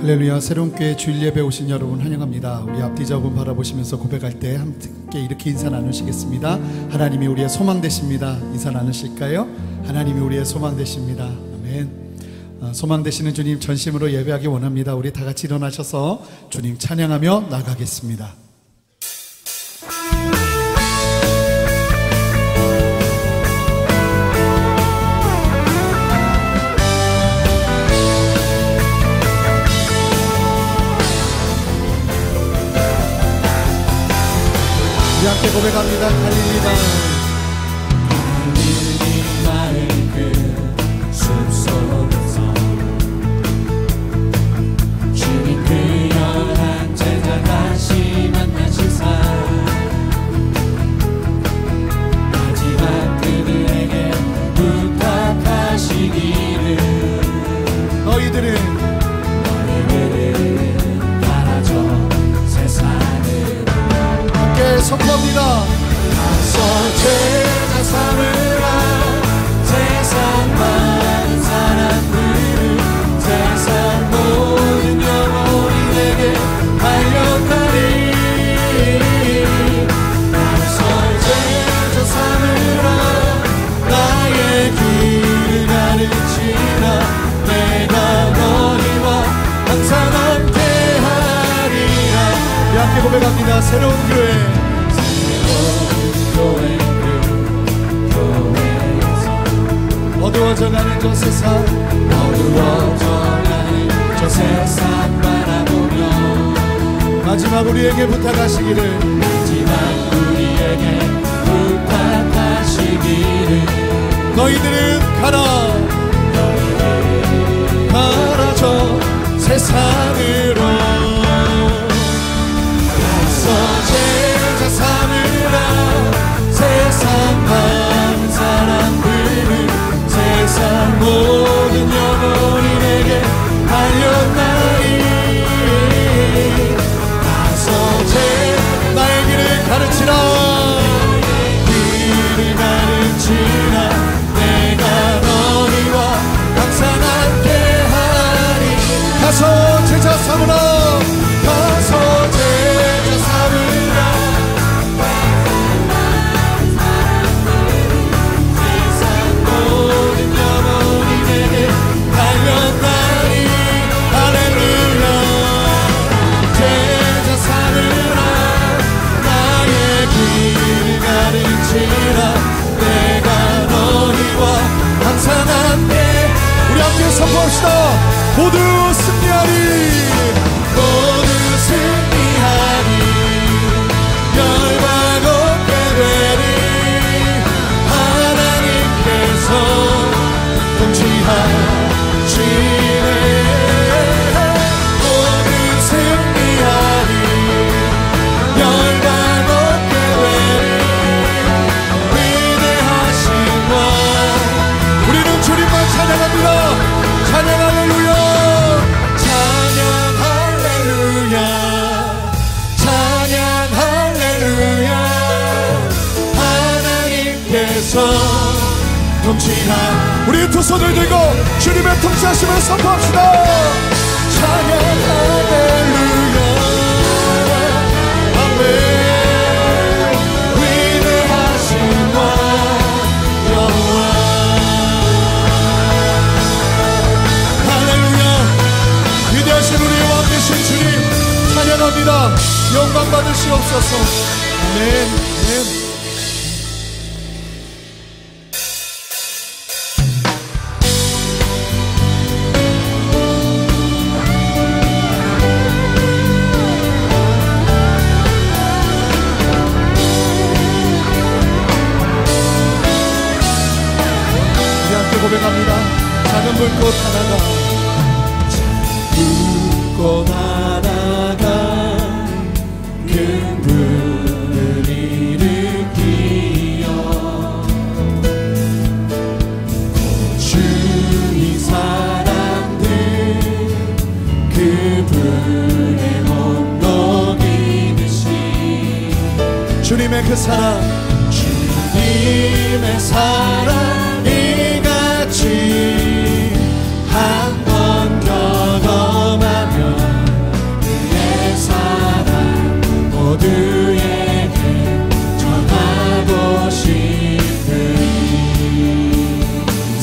할렐루야. 새로운 교회 주일 예배 오신 여러분 환영합니다. 우리 앞뒤 적음 바라보시면서 고백할 때 함께 이렇게 인사 나누시겠습니다. 하나님이 우리의 소망 되십니다. 인사 나누실까요? 하나님이 우리의 소망 되십니다. 아멘. 소망 되시는 주님 전심으로 예배하기 원합니다. 우리 다 같이 일어나셔서 주님 찬양하며 나가겠습니다. 우리 함께 고백합니다. 달리는 마을 그 숲속에서 주님 그 연한 제자 다시 만나시사 마지막 그들에게 부탁하시기를 너희들은 따라줘 세상을 함께 선포합니다. 가서 제자 삼으라 세상 많은 사람들을 세상 모든 영혼이 내게 달려가리 가서 제자 삼으라 나의 길을 가르치라 내가 너희와 항상 함께하리라. 우리 함께 고백합니다. 새로운 교회 어두워져가는 저 세상 어두워져가는 저 세상 바라보며 마지막 우리에게 부탁하시기를 마지막 우리에게 부탁하시기를 너희들은 가라 저 세상으로 가서 제자 삼으라 세상 많은 사람들을 세상 모든 영혼이 내게 달려나리 가서 나의 길을 가르치라 길을 가르치라 내가 너희와 항상 함께하리 가서 제자 삼으라 가서 제자 삼으라 세상 모든 영혼이 내게 달려나리 할렐루야 제자 삼으라 나의 길을 가르치라 내가 너희와 항상 함께 우리 함께 선포합시다. 모두 승리하리 모두 승리하리 열방 얻게 되리 하나님께서 통치하시네 모두 승리하리 열방 얻게 되리 위대하신 왕 우리는 주님만 찬양합니다. 찬양 할렐루야 찬양 할렐루야 찬양 할렐루야 하나님께서 통치하 우리 두 손을 들고 주님의 통치하심을 선포합시다. 찬양 할렐루야 아멘 위대하신 왕 여호와 할렐루야 위대하신 우리의 왕 되신 주님 찬양합니다. 영광 받으시옵소서. 아멘. 아멘. 우리 함께 고백합니다. 작은 불꽃 하나가 불꽃 하나가 큰 불을 일으키어 주님 사람들 그 불에 못 녹이듯이 주님의 그 사랑 주님의 사랑 이같이 한 번 경험하면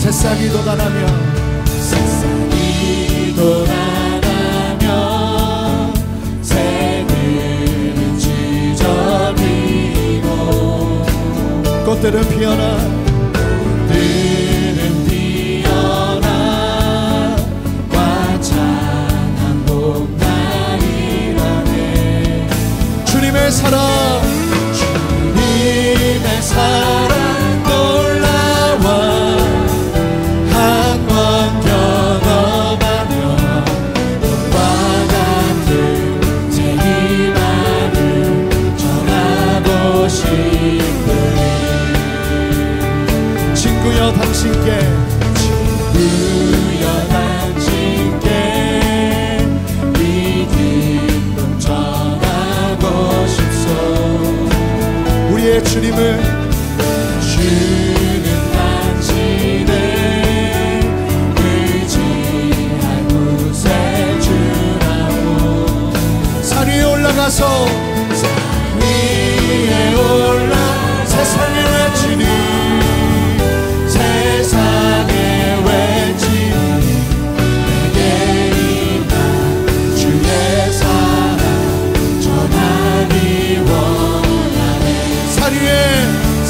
새싹이 돋아나며 새싹이 돋아나며 새들은 지저귀고 꽃들은 피어나 꽃들은 피어나 화창한 봄날이라네. 주님의 사랑 주님의 사랑 놀라워 한 번 경험하며 꽃과 같은 제 희망을 전하고 싶으니 친구여 당신께 친구여 당신께 이 기쁨 전하고 싶소. 우리의 주님을 주는 당신을 의지할 곳에 주라고. 산 위에 올라가서 산 위에 올라 세상에 외치니 세상에 외치니 내게 임한 주의 사랑 전하기 원하네. 산 위에 산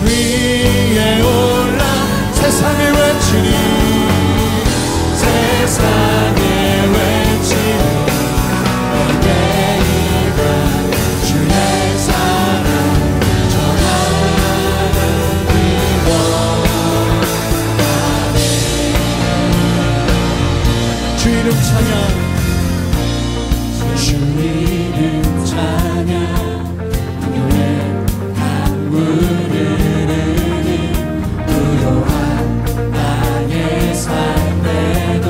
위에 올라 세상에 외치니 세상에 외치니 내게 임한 주의 사랑 전하기 원하네. 주 이름 찬양 주 이름 찬양 교회 강물을 흐르는 부요한 나의 삶에도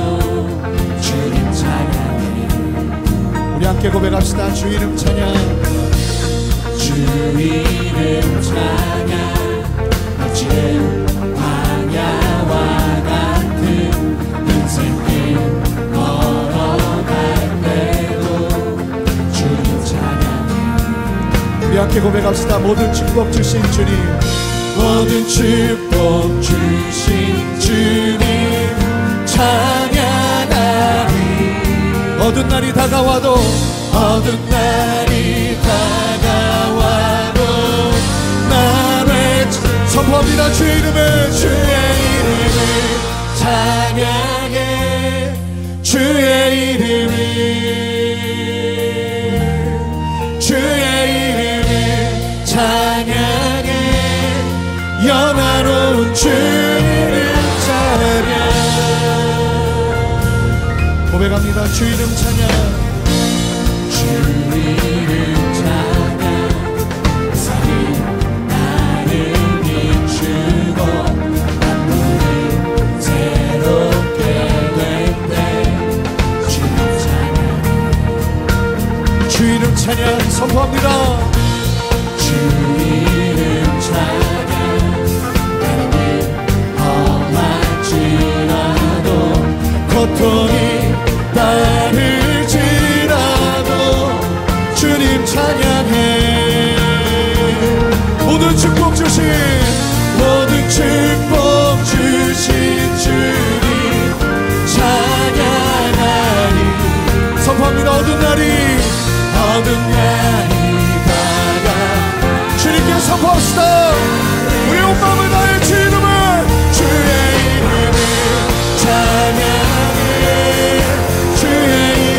주님 찬양해. 우리 함께 고백합시다. 주 이름 찬양 주 이름 찬양 마치 광야와 같은 인생길 걸어갈 때도 주님 찬양해. 우리 함께 고백합시다. 모든 축복 주신 주님 모든 축복 주신 주님 찬양하리. 어두운 날이 다가와도 어두운 날이 다가와도 나 외치 선포합니다. 주의 이름을 주의 이름을 찬양해. 주의 이름을 주의 이름을 찬양해. 영화로운 주를 찬양. 고백합니다. 주 이름 찬양 주 이름 찬양. 살이 나를 비추고 만물을 새롭게 될 때 주님 찬양. 주 이름 찬양 선포합니다. 주 이름 찬양. 나를 험할지라도 고통이 따를지라도 주님 찬양해. 모든 축복 주신 모든 축복 주신 주님 찬양하리. 선포합니다. 어두운 날이 다가 주님께 선포합시다. 우리 온 마음을 다해 주 이름을 주의 이름을 찬양해. 주의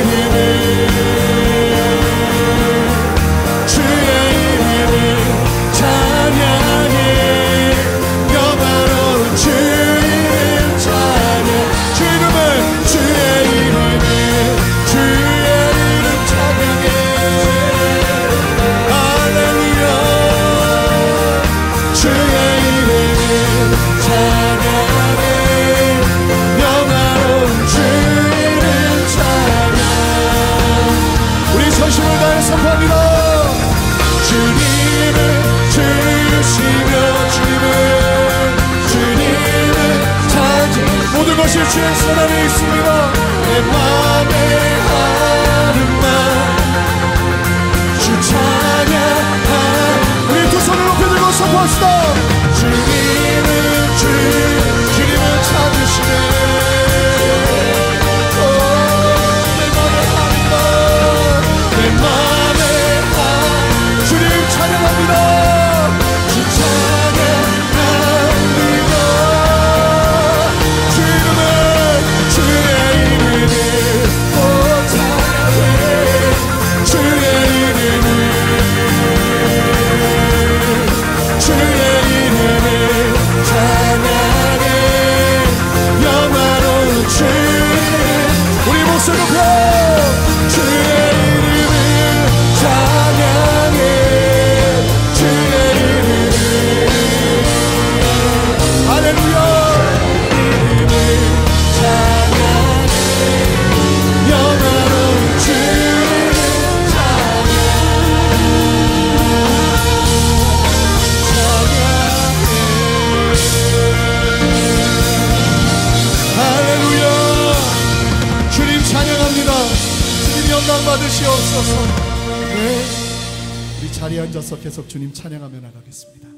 이름을 주의 이름을 찬양해. 영화로운 주 이름 찬양. 주 이름을 주의 이름을 찬양해. 할렐루야. 주의 이름을 찬양해. 영화로운 주 이름 찬양. 우리 전심을 다해 선포합니다. 주님을 주시며 주님을 찾은 모든 것이 주의 손 안에 있습니다. 내 맘의 하루만 주 찬양하. 우리 두 손을 높이 들고 선포합시다. 주님을 박수 높여 주의 이름을 찬양해 주의 이름을 할렐루야 이름을 찬양해 영원한 주의 찬양합니다. 주님 영광 받으시옵소서. 네. 우리 자리에 앉아서 계속 주님 찬양하며 나가겠습니다.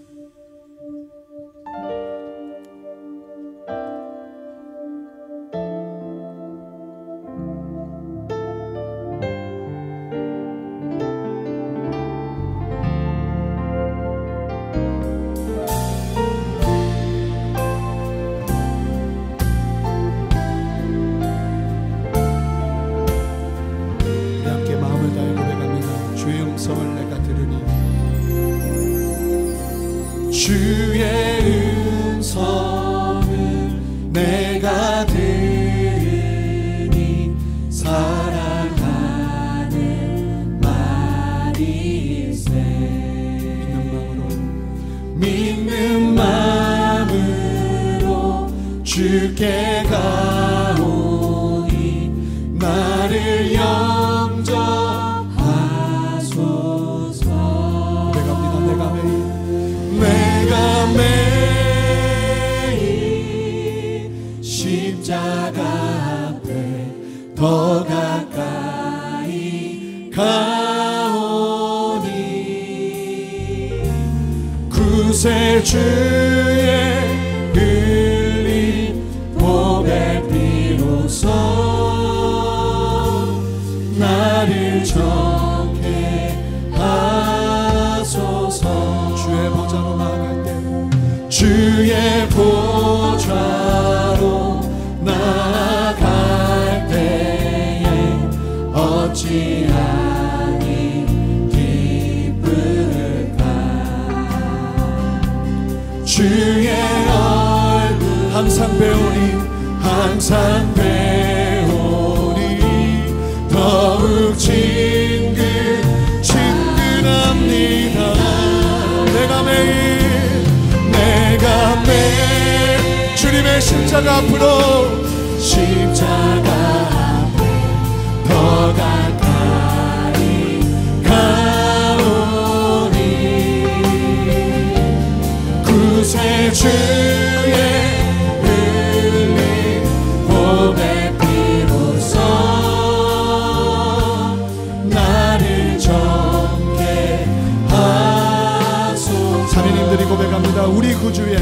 주의 음성을 내가 들으니 사랑하는 말일세 믿는 마음으로 주께 가오니 나를 영접하소서 내가 매일 십자가 앞에 더 가까이 가오니 구세주의 흘린 보배 피로써 나를 정케 하소서 주의 보좌로 나아갈 때 주의 보좌로 나아갈 때에 어찌하니 기쁠까 주의 얼굴 항상 배우니 더욱 친근합니다 내가 매일 주님의 십자가 앞으로 더 가까이 가오니 구세주의 흘린 보배 피로써 나를 정케 하소서 자매님들이 고백합니다. 우리 구주의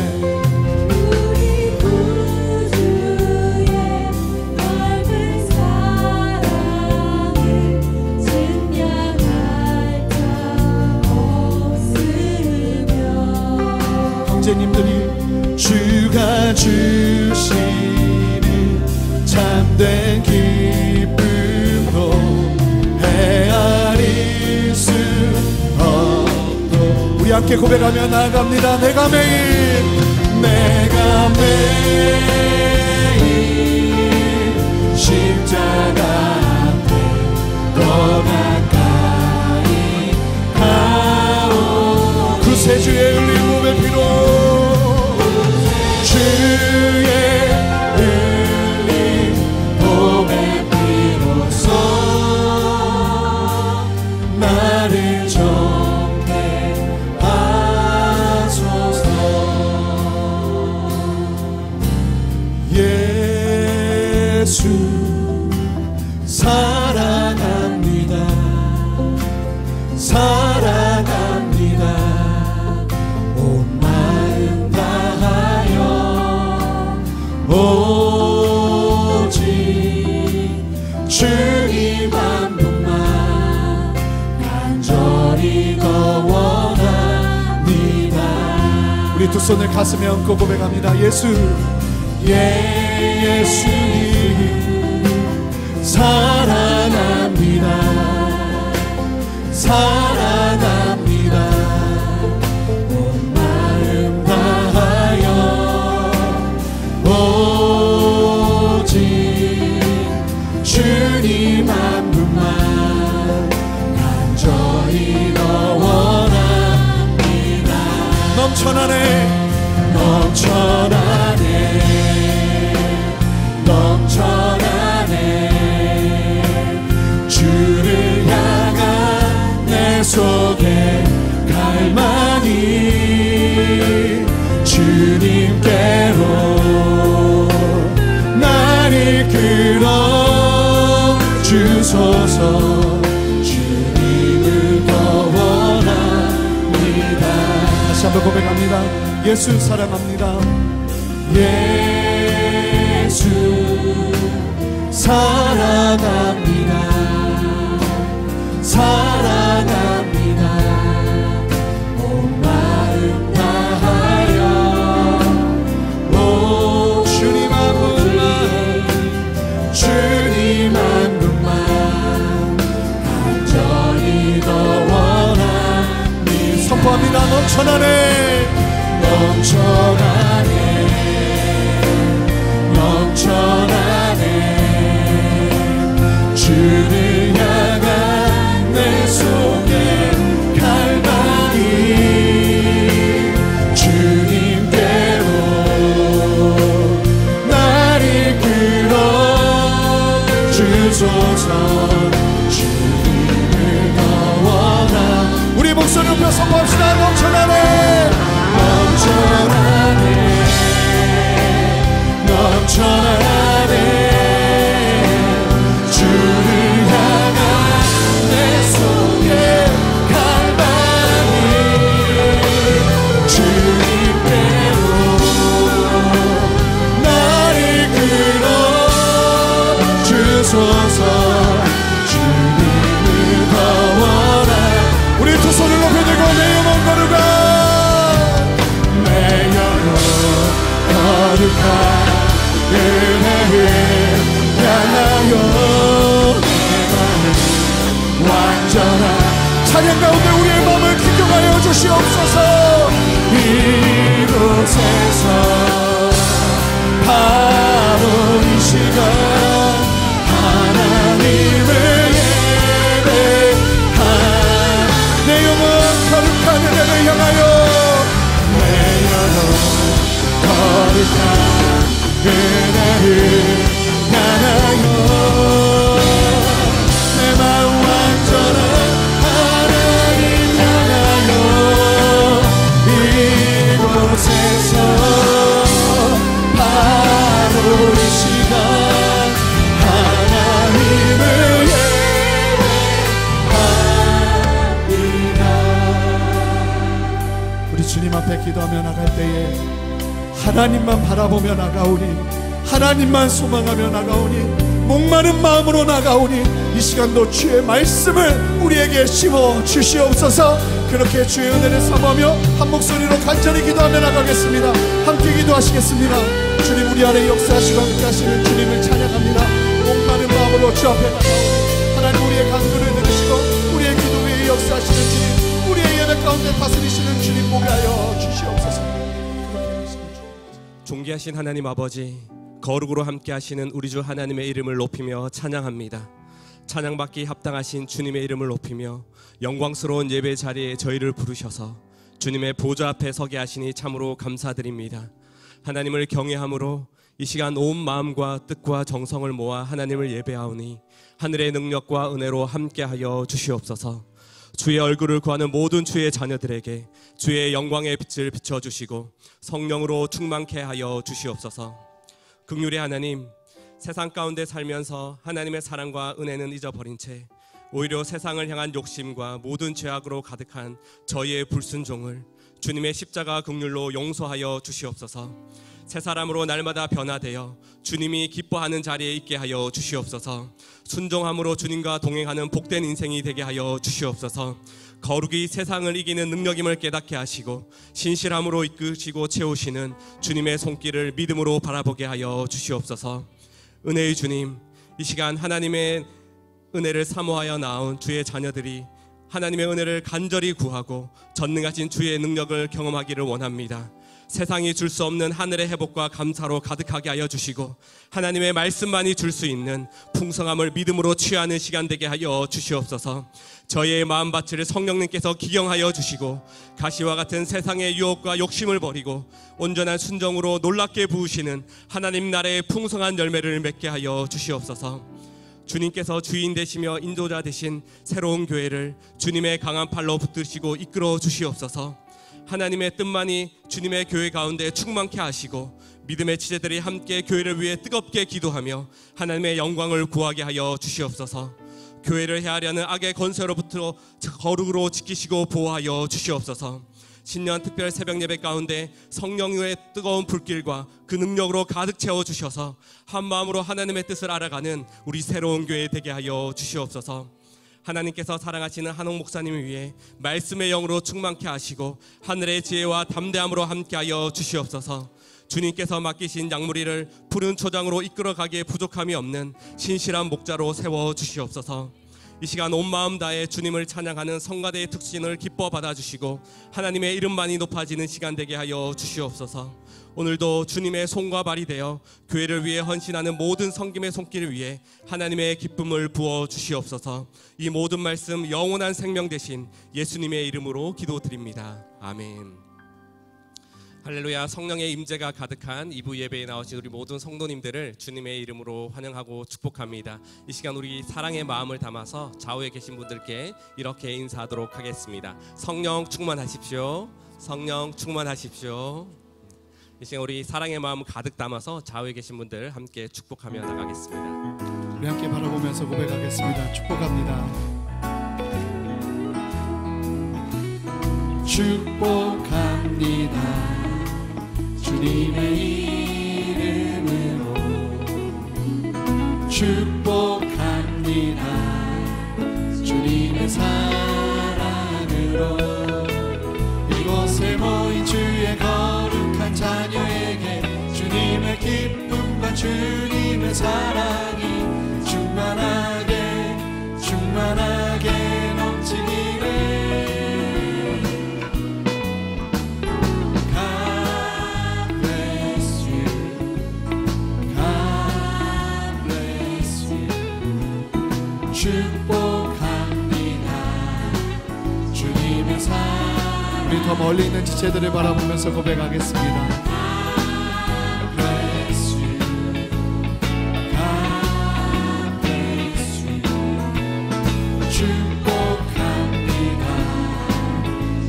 넓은 사랑을 증명할 자 없으며 형제님들이 주가 주시는 참된 기쁨도 헤아릴 수 없도 우리 함께 고백하며 나아갑니다. 내가 매일 십자가 앞에 더 가까이 가오 구세주의 흘린 몸의 피로 주의 흘린 몸의 피로써 나를 정케 하소서 예수 사랑합니다 온 마음 다하여 오직 주님 한 분만 간절히 거원합니다 우리 두 손을 가슴에 얹고 고백합니다. 예수님 사랑합니다 온 마음 다하여 오직 주님 넘쳐나네 넘쳐나네 주를 향한 내 속에 갈망이 주님께로 나를 끌어 주소서 주님을 더 원합니다. 다시 한번 고백합니다. 예수 사랑합니다. 예수 사랑합니다. 사랑합니다. 온 마음 다하여 오 주님 한 분만 주님 한 분만 간절히 더 원하니 선포합니다. 넘쳐나네 넘쳐나네 주를 향한 내 속에 갈망이 주님께로 나를 끌어 주소서 주님을 더 원하 우리 목소리 높여 선포합시다. 넘쳐나네 넘쳐나네 주를 향한 내 속에 갈망이 주님께로 나를 끌어 주소서 주님을 더 원하 우리 두 손을 높여 들고 내 영혼 거룩한 내 영혼 거룩한 은혜를 향하여 내 마음 완전한 찬양 가운데 우리의 마음을 기경하여 주시옵소서. 이곳에서 바로 이 시간 하나님을 예배한 내 영혼 거룩한 은혜를 향하여 내 영혼 거룩한 은혜를 향하여 내 마음 완전한 하나님 향하여 이곳에서 바로 이 시간 하나님을 예배합니다. 우리 주님 앞에 기도하며 나갈 때에 하나님만 바라보며 나가오니 하나님만 소망하며 나가오니 목마른 마음으로 나가오니 이 시간도 주의 말씀을 우리에게 심어 주시옵소서. 그렇게 주의 은혜를 사모하며 한 목소리로 간절히 기도하며 나가겠습니다. 함께 기도하시겠습니다. 주님 우리 안에 역사하시고 함께하시는 주님을 찬양합니다. 목마른 마음으로 주 앞에 나가오니 하나님 우리의 간구를 들으시고 우리의 기도 위에 역사하시는 주님 우리의 예배 가운데 다스리시는 주님 보게 하여 주시옵소서. 존귀하신 하나님 아버지, 거룩으로 함께 하시는 우리 주 하나님의 이름을 높이며 찬양합니다. 찬양받기 합당하신 주님의 이름을 높이며 영광스러운 예배 자리에 저희를 부르셔서 주님의 보좌 앞에 서게 하시니 참으로 감사드립니다. 하나님을 경외함으로 이 시간 온 마음과 뜻과 정성을 모아 하나님을 예배하오니 하늘의 능력과 은혜로 함께하여 주시옵소서. 주의 얼굴을 구하는 모든 주의 자녀들에게 주의 영광의 빛을 비춰주시고 성령으로 충만케 하여 주시옵소서. 긍휼의 하나님, 세상 가운데 살면서 하나님의 사랑과 은혜는 잊어버린 채 오히려 세상을 향한 욕심과 모든 죄악으로 가득한 저희의 불순종을 주님의 십자가 긍휼로 용서하여 주시옵소서. 새 사람으로 날마다 변화되어 주님이 기뻐하는 자리에 있게 하여 주시옵소서. 순종함으로 주님과 동행하는 복된 인생이 되게 하여 주시옵소서. 거룩이 세상을 이기는 능력임을 깨닫게 하시고 신실함으로 이끄시고 채우시는 주님의 손길을 믿음으로 바라보게 하여 주시옵소서. 은혜의 주님, 이 시간 하나님의 은혜를 사모하여 나온 주의 자녀들이 하나님의 은혜를 간절히 구하고 전능하신 주의 능력을 경험하기를 원합니다. 세상이 줄 수 없는 하늘의 회복과 감사로 가득하게 하여 주시고 하나님의 말씀만이 줄 수 있는 풍성함을 믿음으로 취하는 시간 되게 하여 주시옵소서. 저희의 마음밭을 성령님께서 기경하여 주시고 가시와 같은 세상의 유혹과 욕심을 버리고 온전한 순종으로 놀랍게 부으시는 하나님 나라의 풍성한 열매를 맺게 하여 주시옵소서. 주님께서 주인 되시며 인도자 되신 새로운 교회를 주님의 강한 팔로 붙드시고 이끌어 주시옵소서. 하나님의 뜻만이 주님의 교회 가운데 충만케 하시고 믿음의 지체들이 함께 교회를 위해 뜨겁게 기도하며 하나님의 영광을 구하게 하여 주시옵소서. 교회를 해하려는 악의 권세로부터 거룩으로 지키시고 보호하여 주시옵소서. 신년 특별 새벽 예배 가운데 성령의 뜨거운 불길과 그 능력으로 가득 채워주셔서 한마음으로 하나님의 뜻을 알아가는 우리 새로운 교회 되게 하여 주시옵소서. 하나님께서 사랑하시는 한옥 목사님을 위해 말씀의 영으로 충만케 하시고 하늘의 지혜와 담대함으로 함께하여 주시옵소서. 주님께서 맡기신 양무리를 푸른 초장으로 이끌어가기에 부족함이 없는 신실한 목자로 세워 주시옵소서. 이 시간 온 마음 다해 주님을 찬양하는 성가대의 특신을 기뻐 받아주시고 하나님의 이름만이 높아지는 시간 되게 하여 주시옵소서. 오늘도 주님의 손과 발이 되어 교회를 위해 헌신하는 모든 섬김의 손길을 위해 하나님의 기쁨을 부어 주시옵소서. 이 모든 말씀 영원한 생명 되신 예수님의 이름으로 기도드립니다. 아멘. 할렐루야. 성령의 임재가 가득한 2부 예배에 나오신 우리 모든 성도님들을 주님의 이름으로 환영하고 축복합니다. 이 시간 우리 사랑의 마음을 담아서 좌우에 계신 분들께 이렇게 인사하도록 하겠습니다. 성령 충만하십시오. 성령 충만하십시오. 이 시간 우리 사랑의 마음 가득 담아서 좌우에 계신 분들 함께 축복하며 나가겠습니다. 우리 함께 바라보면서 고백하겠습니다. 축복합니다. 축복합니다. 주님의 이름으로 축복합니다. 주님의 사랑으로 이곳에 모인 주의 거룩한 자녀에게 주님의 기쁨과 주님의 사랑이 충만하게 충만하게 넘치기를. 축복합니다. 주님의 사랑. 우리 더 멀리 있는 지체들을 바라보면서 고백하겠습니다. God bless you. God bless you. 축복합니다.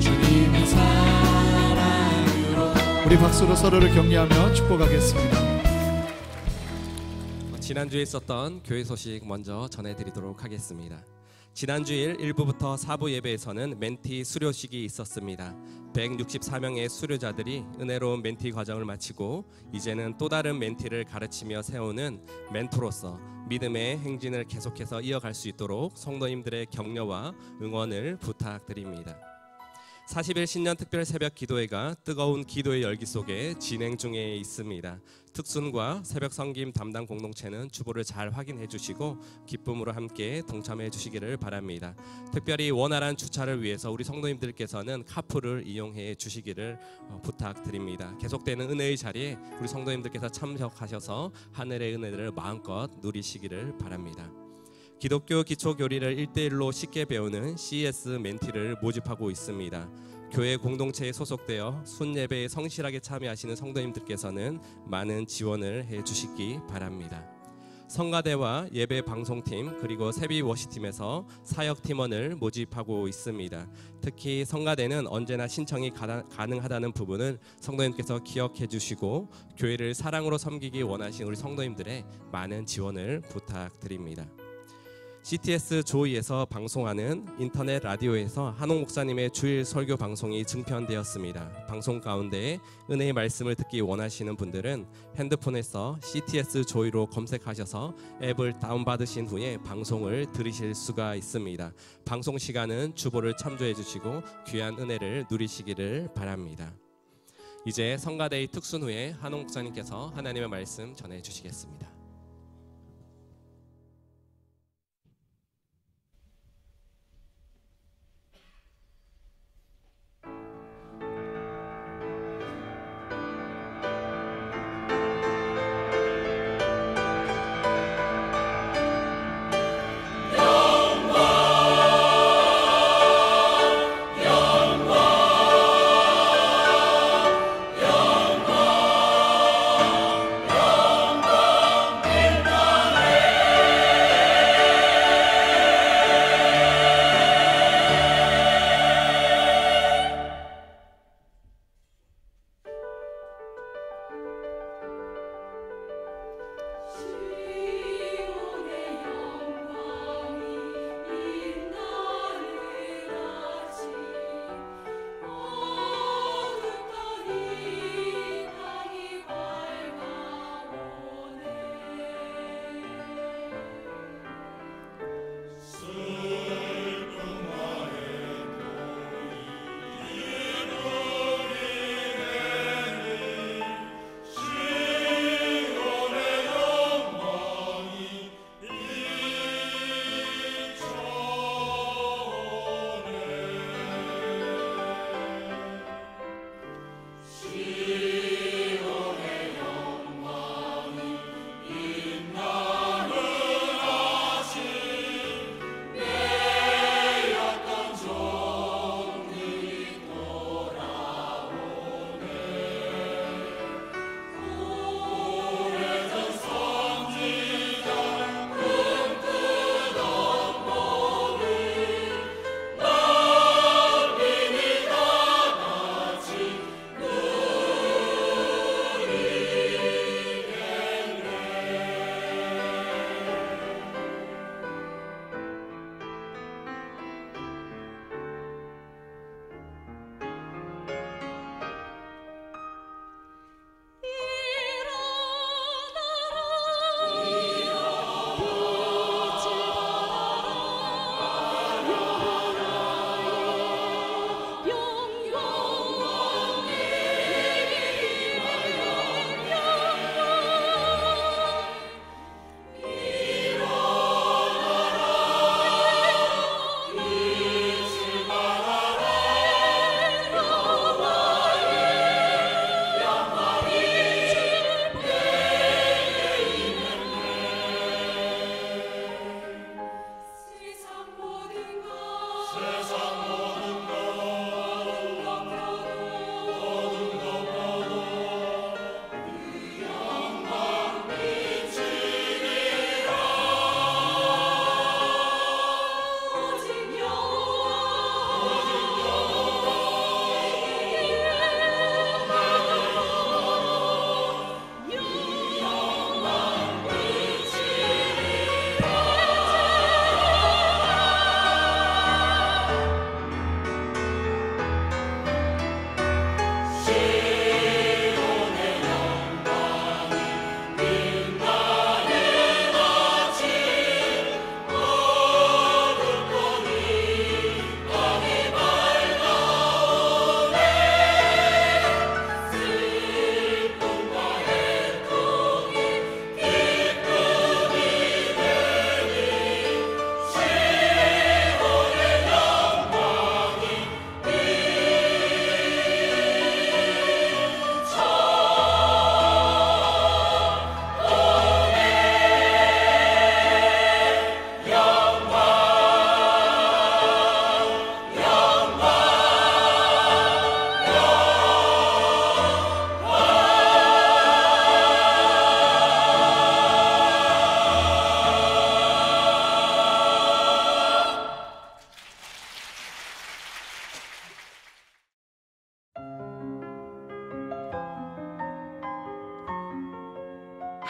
주님의 사랑으로. 우리 박수로 서로를 격려하며 축복하겠습니다. 지난주에 있었던 교회 소식 먼저 전해드리도록 하겠습니다. 지난주일 1부부터 4부 예배에서는 멘티 수료식이 있었습니다. 164명의 수료자들이 은혜로운 멘티 과정을 마치고 이제는 또 다른 멘티를 가르치며 세우는 멘토로서 믿음의 행진을 계속해서 이어갈 수 있도록 성도님들의 격려와 응원을 부탁드립니다. 40일 신년 특별 새벽 기도회가 뜨거운 기도의 열기 속에 진행 중에 있습니다. 특순과 새벽 섬김 담당 공동체는 주보를 잘 확인해 주시고 기쁨으로 함께 동참해 주시기를 바랍니다. 특별히 원활한 주차를 위해서 우리 성도님들께서는 카풀을 이용해 주시기를 부탁드립니다. 계속되는 은혜의 자리에 우리 성도님들께서 참석하셔서 하늘의 은혜를 마음껏 누리시기를 바랍니다. 기독교 기초교리를 1:1로 쉽게 배우는 CES 멘티를 모집하고 있습니다. 교회 공동체에 소속되어 순예배에 성실하게 참여하시는 성도님들께서는 많은 지원을 해주시기 바랍니다. 성가대와 예배 방송팀 그리고 세비 워시팀에서 사역팀원을 모집하고 있습니다. 특히 성가대는 언제나 신청이 가능하다는 부분을 성도님께서 기억해 주시고 교회를 사랑으로 섬기기 원하시는 우리 성도님들의 많은 지원을 부탁드립니다. CTS 조이에서 방송하는 인터넷 라디오에서 한옥 목사님의 주일 설교 방송이 증편되었습니다. 방송 가운데 은혜의 말씀을 듣기 원하시는 분들은 핸드폰에서 CTS 조이로 검색하셔서 앱을 다운받으신 후에 방송을 들으실 수가 있습니다. 방송 시간은 주보를 참조해 주시고 귀한 은혜를 누리시기를 바랍니다. 이제 성가대의 특순 후에 한옥 목사님께서 하나님의 말씀 전해 주시겠습니다.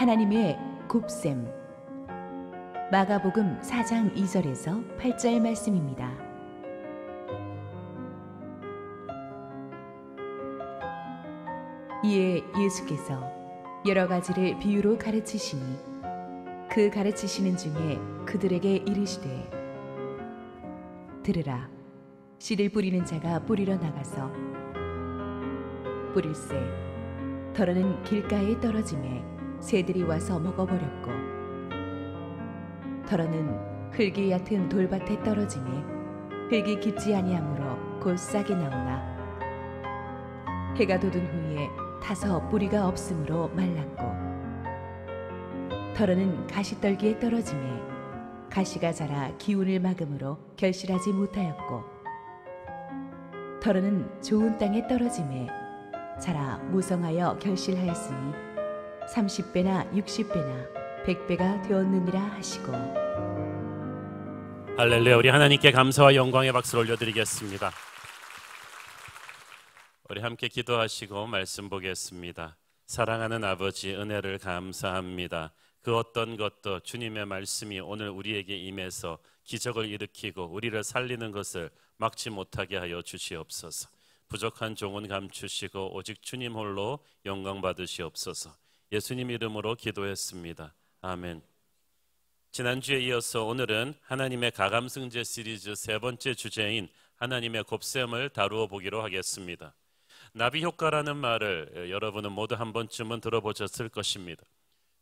하나님의 곱셈. 마가복음 4장 2절에서 8절 말씀입니다. 이에 예수께서 여러 가지를 비유로 가르치시니 그 가르치시는 중에 그들에게 이르시되 들으라. 씨를 뿌리는 자가 뿌리러 나가서 뿌릴새 더러는 길가에 떨어짐에 새들이 와서 먹어버렸고 더러는 흙이 얕은 돌밭에 떨어짐에 흙이 깊지 아니하므로 곧 싹이 나오나 해가 돋은 후에 타서 뿌리가 없으므로 말랐고 더러는 가시떨기에 떨어짐에 가시가 자라 기운을 막음으로 결실하지 못하였고 더러는 좋은 땅에 떨어짐에 자라 무성하여 결실하였으니 30배나 60배나 100배가 되었느니라 하시고. 할렐루야. 우리 하나님께 감사와 영광의 박수를 올려드리겠습니다. 우리 함께 기도하시고 말씀 보겠습니다. 사랑하는 아버지, 은혜를 감사합니다. 그 어떤 것도 주님의 말씀이 오늘 우리에게 임해서 기적을 일으키고 우리를 살리는 것을 막지 못하게 하여 주시옵소서. 부족한 종은 감추시고 오직 주님 홀로 영광 받으시옵소서. 예수님 이름으로 기도했습니다. 아멘. 지난주에 이어서 오늘은 하나님의 가감승제 시리즈 세 번째 주제인 하나님의 곱셈을 다루어 보기로 하겠습니다. 나비 효과라는 말을 여러분은 모두 한 번쯤은 들어보셨을 것입니다.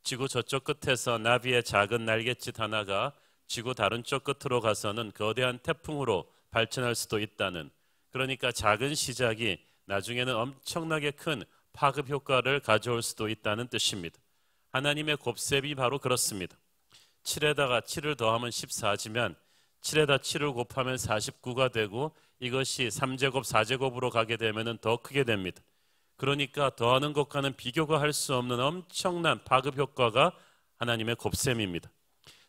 지구 저쪽 끝에서 나비의 작은 날갯짓 하나가 지구 다른 쪽 끝으로 가서는 거대한 태풍으로 발전할 수도 있다는, 그러니까 작은 시작이 나중에는 엄청나게 큰 파급 효과를 가져올 수도 있다는 뜻입니다. 하나님의 곱셈이 바로 그렇습니다. 7에다가 7을 더하면 14지만 7에다 7을 곱하면 49가 되고 이것이 3제곱 4제곱으로 가게 되면 더 크게 됩니다. 그러니까 더하는 것과는 비교가 할 수 없는 엄청난 파급 효과가 하나님의 곱셈입니다.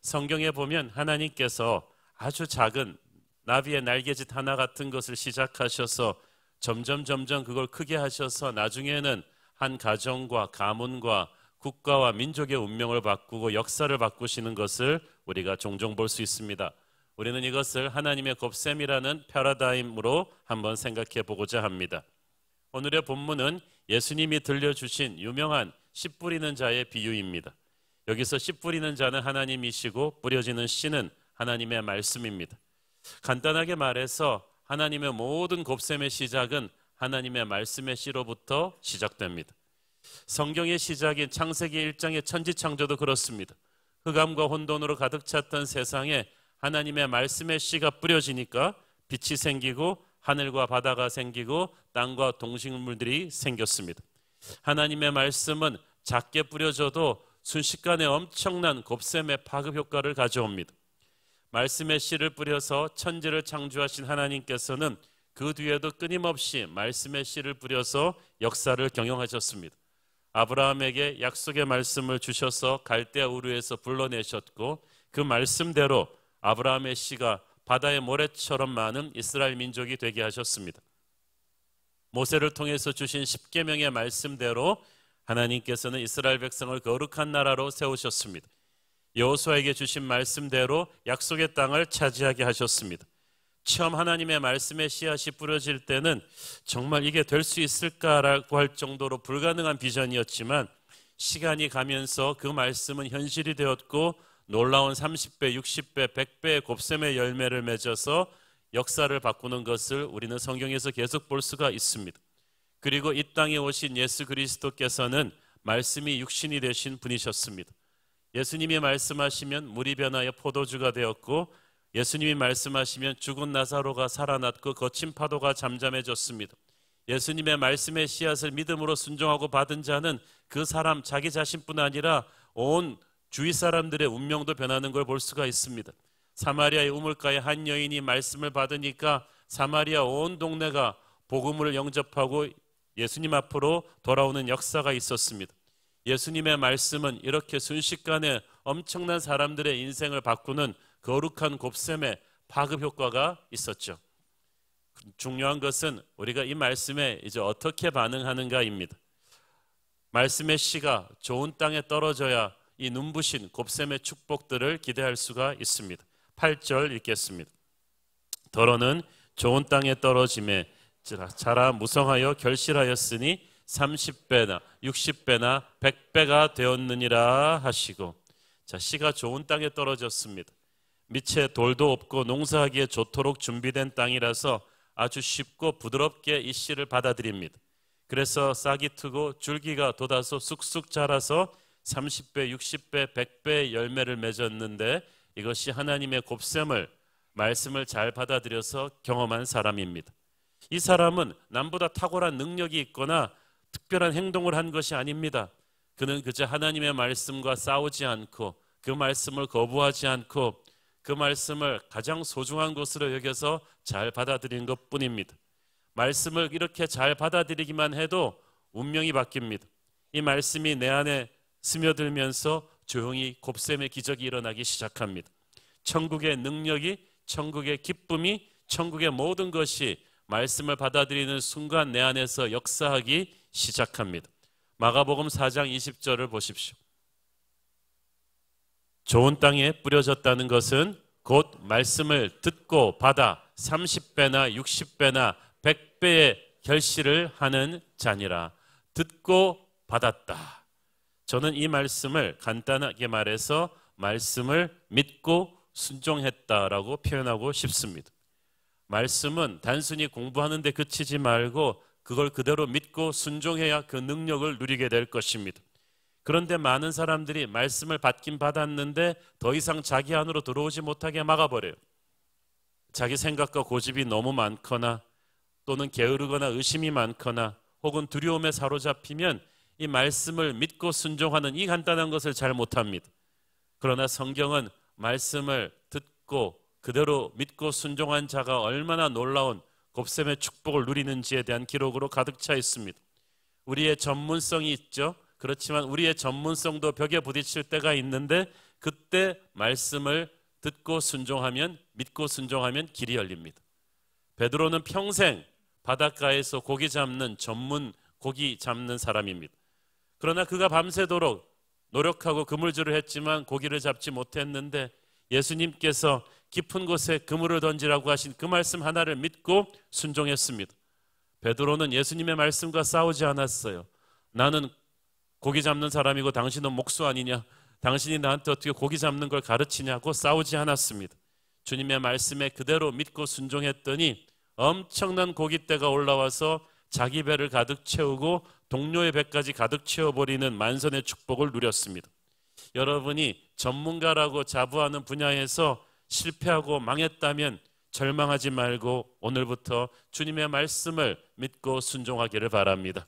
성경에 보면 하나님께서 아주 작은 나비의 날개짓 하나 같은 것을 시작하셔서 점점 그걸 크게 하셔서 나중에는 한 가정과 가문과 국가와 민족의 운명을 바꾸고 역사를 바꾸시는 것을 우리가 종종 볼 수 있습니다. 우리는 이것을 하나님의 곱셈이라는 패러다임으로 한번 생각해 보고자 합니다. 오늘의 본문은 예수님이 들려주신 유명한 씨 뿌리는 자의 비유입니다. 여기서 씨 뿌리는 자는 하나님이시고 뿌려지는 씨는 하나님의 말씀입니다. 간단하게 말해서 하나님의 모든 곱셈의 시작은 하나님의 말씀의 씨로부터 시작됩니다. 성경의 시작인 창세기 1장의 천지창조도 그렇습니다. 흑암과 혼돈으로 가득 찼던 세상에 하나님의 말씀의 씨가 뿌려지니까 빛이 생기고 하늘과 바다가 생기고 땅과 동식물들이 생겼습니다. 하나님의 말씀은 작게 뿌려져도 순식간에 엄청난 곱셈의 파급 효과를 가져옵니다. 말씀의 씨를 뿌려서 천지를 창조하신 하나님께서는 그 뒤에도 끊임없이 말씀의 씨를 뿌려서 역사를 경영하셨습니다. 아브라함에게 약속의 말씀을 주셔서 갈대아 우르에서 불러내셨고 그 말씀대로 아브라함의 씨가 바다의 모래처럼 많은 이스라엘 민족이 되게 하셨습니다. 모세를 통해서 주신 10계명의 말씀대로 하나님께서는 이스라엘 백성을 거룩한 나라로 세우셨습니다. 여호수아에게 주신 말씀대로 약속의 땅을 차지하게 하셨습니다. 처음 하나님의 말씀의 씨앗이 뿌려질 때는 정말 이게 될 수 있을까라고 할 정도로 불가능한 비전이었지만 시간이 가면서 그 말씀은 현실이 되었고 놀라운 30배, 60배, 100배의 곱셈의 열매를 맺어서 역사를 바꾸는 것을 우리는 성경에서 계속 볼 수가 있습니다. 그리고 이 땅에 오신 예수 그리스도께서는 말씀이 육신이 되신 분이셨습니다. 예수님이 말씀하시면 물이 변하여 포도주가 되었고 예수님이 말씀하시면 죽은 나사로가 살아났고 거친 파도가 잠잠해졌습니다. 예수님의 말씀의 씨앗을 믿음으로 순종하고 받은 자는 그 사람 자기 자신뿐 아니라 온 주위 사람들의 운명도 변하는 걸 볼 수가 있습니다. 사마리아의 우물가에 한 여인이 말씀을 받으니까 사마리아 온 동네가 복음을 영접하고 예수님 앞으로 돌아오는 역사가 있었습니다. 예수님의 말씀은 이렇게 순식간에 엄청난 사람들의 인생을 바꾸는 거룩한 곱셈의 파급 효과가 있었죠. 중요한 것은 우리가 이 말씀에 이제 어떻게 반응하는가입니다. 말씀의 씨가 좋은 땅에 떨어져야 이 눈부신 곱셈의 축복들을 기대할 수가 있습니다. 8절 읽겠습니다. 더러는 좋은 땅에 떨어짐에 자라 무성하여 결실하였으니 30배나 60배나 100배가 되었느니라 하시고. 자, 씨가 좋은 땅에 떨어졌습니다. 밑에 돌도 없고 농사하기에 좋도록 준비된 땅이라서 아주 쉽고 부드럽게 이 씨를 받아들입니다. 그래서 싹이 트고 줄기가 돋아서 쑥쑥 자라서 30배, 60배, 100배의 열매를 맺었는데 이것이 하나님의 곱셈을, 말씀을 잘 받아들여서 경험한 사람입니다. 이 사람은 남보다 탁월한 능력이 있거나 특별한 행동을 한 것이 아닙니다. 그는 그저 하나님의 말씀과 싸우지 않고 그 말씀을 거부하지 않고 그 말씀을 가장 소중한 것으로 여겨서 잘 받아들인 것뿐입니다. 말씀을 이렇게 잘 받아들이기만 해도 운명이 바뀝니다. 이 말씀이 내 안에 스며들면서 조용히 곱셈의 기적이 일어나기 시작합니다. 천국의 능력이, 천국의 기쁨이, 천국의 모든 것이 말씀을 받아들이는 순간 내 안에서 역사하기 시작합니다. 마가복음 4장 20절을 보십시오. 좋은 땅에 뿌려졌다는 것은 곧 말씀을 듣고 받아 30배나 60배나 100배의 결실을 하는 자니라. 듣고 받았다. 저는 이 말씀을 간단하게 말해서 말씀을 믿고 순종했다라고 표현하고 싶습니다. 말씀은 단순히 공부하는 데 그치지 말고 그걸 그대로 믿고 순종해야 그 능력을 누리게 될 것입니다. 그런데 많은 사람들이 말씀을 받긴 받았는데 더 이상 자기 안으로 들어오지 못하게 막아버려요. 자기 생각과 고집이 너무 많거나 또는 게으르거나 의심이 많거나 혹은 두려움에 사로잡히면 이 말씀을 믿고 순종하는 이 간단한 것을 잘 못합니다. 그러나 성경은 말씀을 듣고 그대로 믿고 순종한 자가 얼마나 놀라운 곱셈의 축복을 누리는지에 대한 기록으로 가득 차 있습니다. 우리의 전문성이 있죠. 그렇지만 우리의 전문성도 벽에 부딪힐 때가 있는데 그때 말씀을 듣고 순종하면, 믿고 순종하면 길이 열립니다. 베드로는 평생 바닷가에서 고기 잡는 전문 고기 잡는 사람입니다. 그러나 그가 밤새도록 노력하고 그물질을 했지만 고기를 잡지 못했는데 예수님께서 깊은 곳에 그물을 던지라고 하신 그 말씀 하나를 믿고 순종했습니다. 베드로는 예수님의 말씀과 싸우지 않았어요. 나는 고기 잡는 사람이고 당신은 목수 아니냐? 당신이 나한테 어떻게 고기 잡는 걸 가르치냐고 싸우지 않았습니다. 주님의 말씀에 그대로 믿고 순종했더니 엄청난 고깃대가 올라와서 자기 배를 가득 채우고 동료의 배까지 가득 채워버리는 만선의 축복을 누렸습니다. 여러분이 전문가라고 자부하는 분야에서 실패하고 망했다면 절망하지 말고 오늘부터 주님의 말씀을 믿고 순종하기를 바랍니다.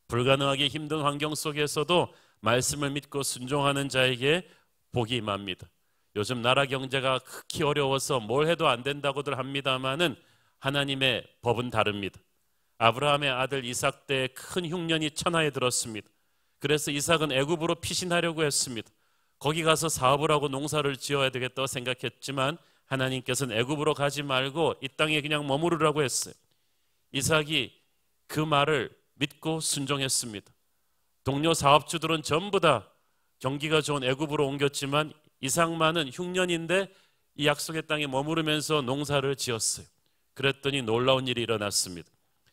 불가능하게 힘든 환경 속에서도 말씀을 믿고 순종하는 자에게 복이 임합니다. 요즘 나라 경제가 극히 어려워서 뭘 해도 안 된다고들 합니다마는 하나님의 법은 다릅니다. 아브라함의 아들 이삭 때에 큰 흉년이 천하에 들었습니다. 그래서 이삭은 애굽으로 피신하려고 했습니다. 거기 가서 사업을 하고 농사를 지어야 되겠다고 생각했지만 하나님께서는 애굽으로 가지 말고 이 땅에 그냥 머무르라고 했어요. 이삭이 그 말을 믿고 순종했습니다. 동료 사업주들은 전부 다 경기가 좋은 애굽으로 옮겼지만 이삭만은 흉년인데 이 약속의 땅에 머무르면서 농사를 지었어요. 그랬더니 놀라운 일이 일어났습니다.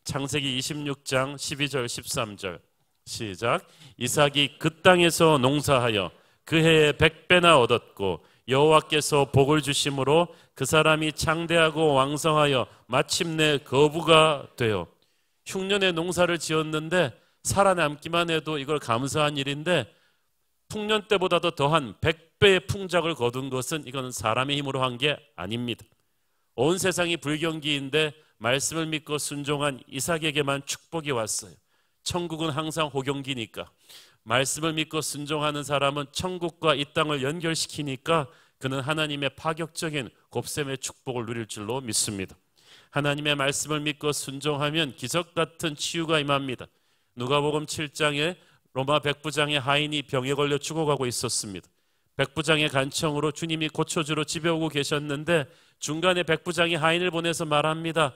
창세기 26장 12절 13절 시작. 이삭이 그 땅에서 농사하여 그 해에 100배나 얻었고 여호와께서 복을 주심으로 그 사람이 창대하고 왕성하여 마침내 거부가 되어. 흉년에 농사를 지었는데 살아남기만 해도 이걸 감사한 일인데 풍년 때보다도 더한 100배의 풍작을 거둔 것은 이건 사람의 힘으로 한 게 아닙니다. 온 세상이 불경기인데 말씀을 믿고 순종한 이삭에게만 축복이 왔어요. 천국은 항상 호경기니까 말씀을 믿고 순종하는 사람은 천국과 이 땅을 연결시키니까 그는 하나님의 파격적인 곱셈의 축복을 누릴 줄로 믿습니다. 하나님의 말씀을 믿고 순종하면 기적 같은 치유가 임합니다. 누가복음 7장에 로마 백부장의 하인이 병에 걸려 죽어가고 있었습니다. 백부장의 간청으로 주님이 고쳐주러 집에 오고 계셨는데 중간에 백부장이 하인을 보내서 말합니다.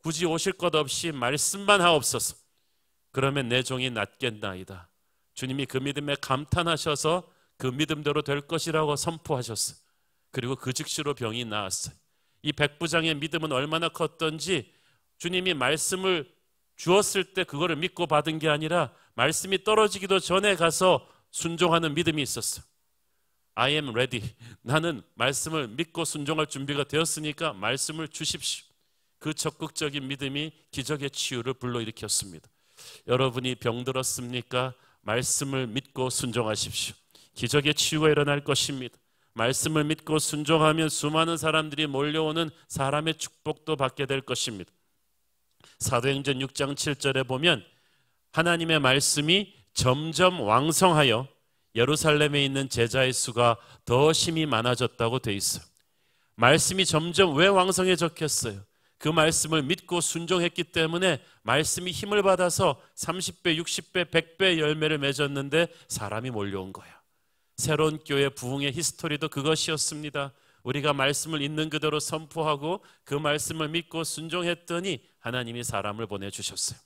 굳이 오실 것 없이 말씀만 하옵소서. 그러면 내 종이 낫겠나이다. 주님이 그 믿음에 감탄하셔서 그 믿음대로 될 것이라고 선포하셨어요. 그리고 그 즉시로 병이 나았어요. 이 백부장의 믿음은 얼마나 컸던지 주님이 말씀을 주었을 때 그거를 믿고 받은 게 아니라 말씀이 떨어지기도 전에 가서 순종하는 믿음이 있었어요. I am ready. 나는 말씀을 믿고 순종할 준비가 되었으니까 말씀을 주십시오. 그 적극적인 믿음이 기적의 치유를 불러일으켰습니다. 여러분이 병들었습니까? 말씀을 믿고 순종하십시오. 기적의 치유가 일어날 것입니다. 말씀을 믿고 순종하면 수많은 사람들이 몰려오는 사람의 축복도 받게 될 것입니다. 사도행전 6장 7절에 보면 하나님의 말씀이 점점 왕성하여 예루살렘에 있는 제자의 수가 더 심히 많아졌다고 돼 있어요. 말씀이 점점 왜 왕성해졌겠어요? 그 말씀을 믿고 순종했기 때문에 말씀이 힘을 받아서 30배, 60배, 100배 열매를 맺었는데 사람이 몰려온 거예요. 새로운 교회 부흥의 히스토리도 그것이었습니다. 우리가 말씀을 있는 그대로 선포하고 그 말씀을 믿고 순종했더니 하나님이 사람을 보내주셨어요.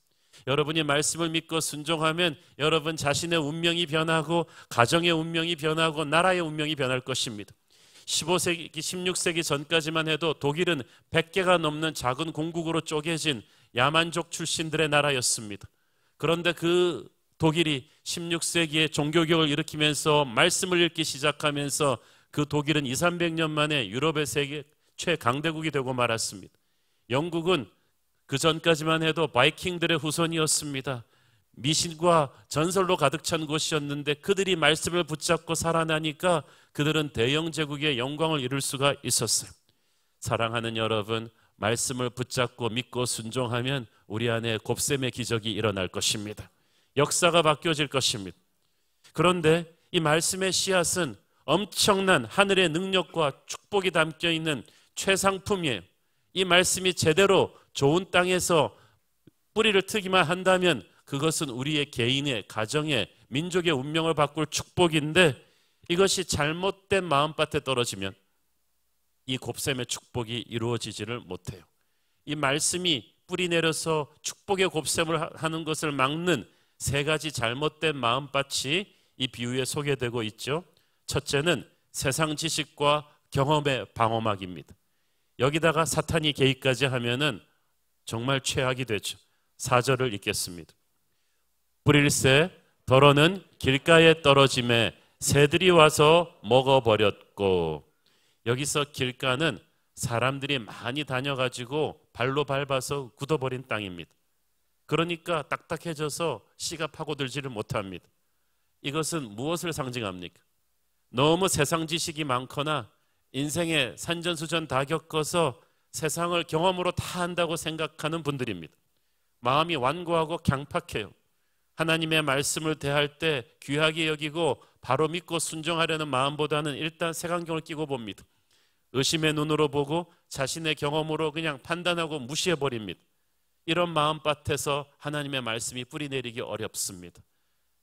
여러분이 말씀을 믿고 순종하면 여러분 자신의 운명이 변하고 가정의 운명이 변하고 나라의 운명이 변할 것입니다. 15세기, 16세기 전까지만 해도 독일은 100개가 넘는 작은 공국으로 쪼개진 야만족 출신들의 나라였습니다. 그런데 그 독일이 16세기에 종교개혁을 일으키면서 말씀을 읽기 시작하면서 그 독일은 200~300년 만에 유럽의 세계 최강대국이 되고 말았습니다. 영국은 그 전까지만 해도 바이킹들의 후손이었습니다. 미신과 전설로 가득 찬 곳이었는데 그들이 말씀을 붙잡고 살아나니까 그들은 대영 제국의 영광을 이룰 수가 있었어요. 사랑하는 여러분, 말씀을 붙잡고 믿고 순종하면 우리 안에 곱셈의 기적이 일어날 것입니다. 역사가 바뀌어질 것입니다. 그런데 이 말씀의 씨앗은 엄청난 하늘의 능력과 축복이 담겨 있는 최상품이에요. 이 말씀이 제대로 좋은 땅에서 뿌리를 트기만 한다면 그것은 우리의 개인의, 가정의, 민족의 운명을 바꿀 축복인데 이것이 잘못된 마음밭에 떨어지면 이 곱셈의 축복이 이루어지지를 못해요. 이 말씀이 뿌리 내려서 축복의 곱셈을 하는 것을 막는 세 가지 잘못된 마음밭이 이 비유에 소개되고 있죠. 첫째는 세상 지식과 경험의 방어막입니다. 여기다가 사탄이 개입까지 하면은 정말 최악이 되죠. 4절을 읽겠습니다. 뿌릴새 더러는 길가에 떨어짐에 새들이 와서 먹어버렸고, 여기서 길가는 사람들이 많이 다녀가지고 발로 밟아서 굳어버린 땅입니다. 그러니까 딱딱해져서 씨가 파고들지를 못합니다. 이것은 무엇을 상징합니까? 너무 세상 지식이 많거나 인생의 산전수전 다 겪어서 세상을 경험으로 다 한다고 생각하는 분들입니다. 마음이 완고하고 강팍해요. 하나님의 말씀을 대할 때 귀하게 여기고 바로 믿고 순종하려는 마음보다는 일단 색안경을 끼고 봅니다. 의심의 눈으로 보고 자신의 경험으로 그냥 판단하고 무시해버립니다. 이런 마음밭에서 하나님의 말씀이 뿌리내리기 어렵습니다.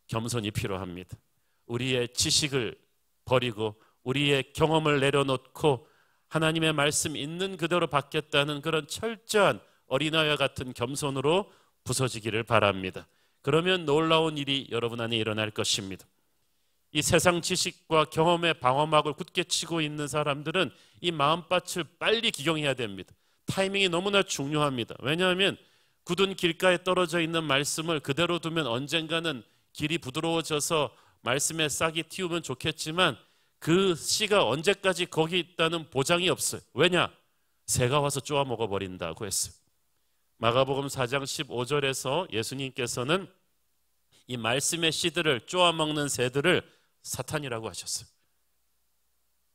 겸손이 필요합니다. 우리의 지식을 버리고 우리의 경험을 내려놓고 하나님의 말씀 있는 그대로 받겠다는 그런 철저한 어린아이와 같은 겸손으로 부서지기를 바랍니다. 그러면 놀라운 일이 여러분 안에 일어날 것입니다. 이 세상 지식과 경험의 방어막을 굳게 치고 있는 사람들은 이 마음밭을 빨리 기경해야 됩니다. 타이밍이 너무나 중요합니다. 왜냐하면 굳은 길가에 떨어져 있는 말씀을 그대로 두면 언젠가는 길이 부드러워져서 말씀에 싹이 틔우면 좋겠지만 그 씨가 언제까지 거기 있다는 보장이 없어요. 왜냐? 새가 와서 쪼아 먹어버린다고 했어요. 마가복음 4장 15절에서 예수님께서는 이 말씀의 씨들을 쪼아 먹는 새들을 사탄이라고 하셨어요.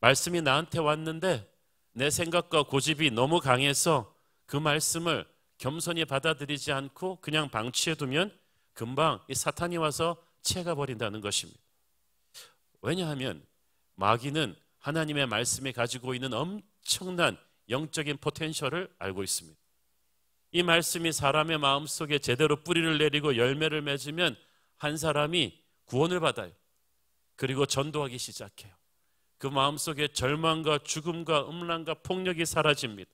말씀이 나한테 왔는데 내 생각과 고집이 너무 강해서 그 말씀을 겸손히 받아들이지 않고 그냥 방치해두면 금방 이 사탄이 와서 채가버린다는 것입니다. 왜냐하면 마귀는 하나님의 말씀이 가지고 있는 엄청난 영적인 포텐셜을 알고 있습니다. 이 말씀이 사람의 마음속에 제대로 뿌리를 내리고 열매를 맺으면 한 사람이 구원을 받아요. 그리고 전도하기 시작해요. 그 마음속에 절망과 죽음과 음란과 폭력이 사라집니다.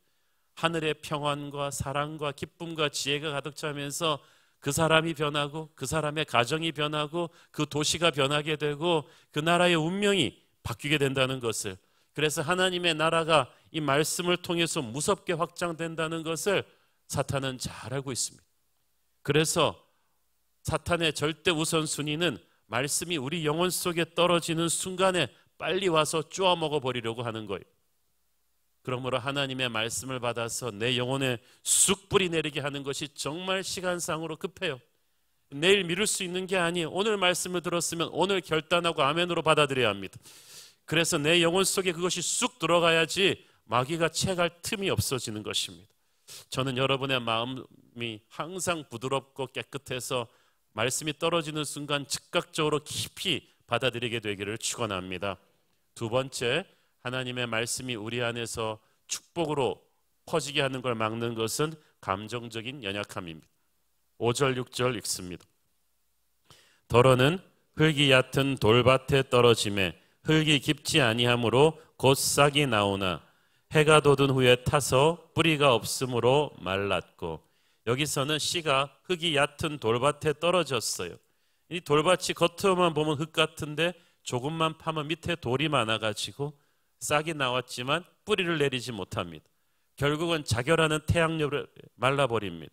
하늘의 평안과 사랑과 기쁨과 지혜가 가득 차면서 그 사람이 변하고 그 사람의 가정이 변하고 그 도시가 변하게 되고 그 나라의 운명이 바뀌게 된다는 것을, 그래서 하나님의 나라가 이 말씀을 통해서 무섭게 확장된다는 것을 사탄은 잘 알고 있습니다. 그래서 사탄의 절대 우선순위는 말씀이 우리 영혼 속에 떨어지는 순간에 빨리 와서 쪼아 먹어버리려고 하는 거예요. 그러므로 하나님의 말씀을 받아서 내 영혼에 쑥 뿌리 내리게 하는 것이 정말 시간상으로 급해요. 내일 미룰 수 있는 게 아니에요. 오늘 말씀을 들었으면 오늘 결단하고 아멘으로 받아들여야 합니다. 그래서 내 영혼 속에 그것이 쑥 들어가야지 마귀가 채갈 틈이 없어지는 것입니다. 저는 여러분의 마음이 항상 부드럽고 깨끗해서 말씀이 떨어지는 순간 즉각적으로 깊이 받아들이게 되기를 축원합니다. 두 번째, 하나님의 말씀이 우리 안에서 축복으로 퍼지게 하는 걸 막는 것은 감정적인 연약함입니다. 5절 6절 읽습니다. 더러는 흙이 얕은 돌밭에 떨어짐에 흙이 깊지 아니하므로 곧 싹이 나오나 해가 돋은 후에 타서 뿌리가 없으므로 말랐고, 여기서는 씨가 흙이 얕은 돌밭에 떨어졌어요. 이 돌밭이 겉으로만 보면 흙 같은데 조금만 파면 밑에 돌이 많아가지고 싹이 나왔지만 뿌리를 내리지 못합니다. 결국은 자결하는 태양열에 말라버립니다.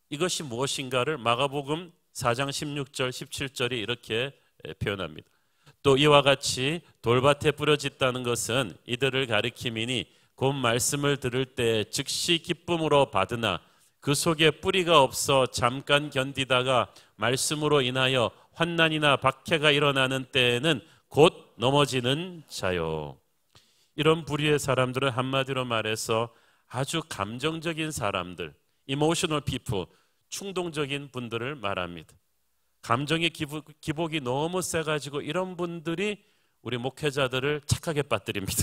이것이 무엇인가를 마가복음 4장 16절 17절이 이렇게 표현합니다. 또 이와 같이 돌밭에 뿌려졌다는 것은 이들을 가리킴이니 곧 말씀을 들을 때 즉시 기쁨으로 받으나 그 속에 뿌리가 없어 잠깐 견디다가 말씀으로 인하여 환난이나 박해가 일어나는 때에는 곧 넘어지는 자요. 이런 부류의 사람들은 한마디로 말해서 아주 감정적인 사람들, 이모셔널 피플, 충동적인 분들을 말합니다. 감정의 기복이 너무 세가지고 이런 분들이 우리 목회자들을 착하게 빠뜨립니다.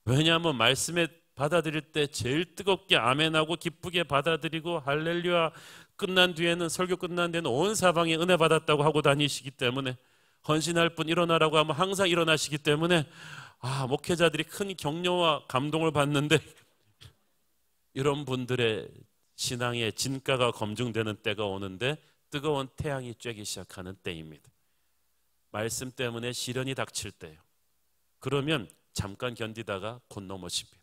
왜냐하면 말씀에 받아들일 때 제일 뜨겁게 아멘하고 기쁘게 받아들이고 할렐루야 끝난 뒤에는, 설교 끝난 뒤에는 온 사방에 은혜 받았다고 하고 다니시기 때문에, 헌신할 분 일어나라고 하면 항상 일어나시기 때문에 목회자들이 큰 격려와 감동을 받는데, 이런 분들의 신앙의 진가가 검증되는 때가 오는데 뜨거운 태양이 쬐기 시작하는 때입니다. 말씀 때문에 시련이 닥칠 때요. 그러면 잠깐 견디다가 곧 넘어집니다.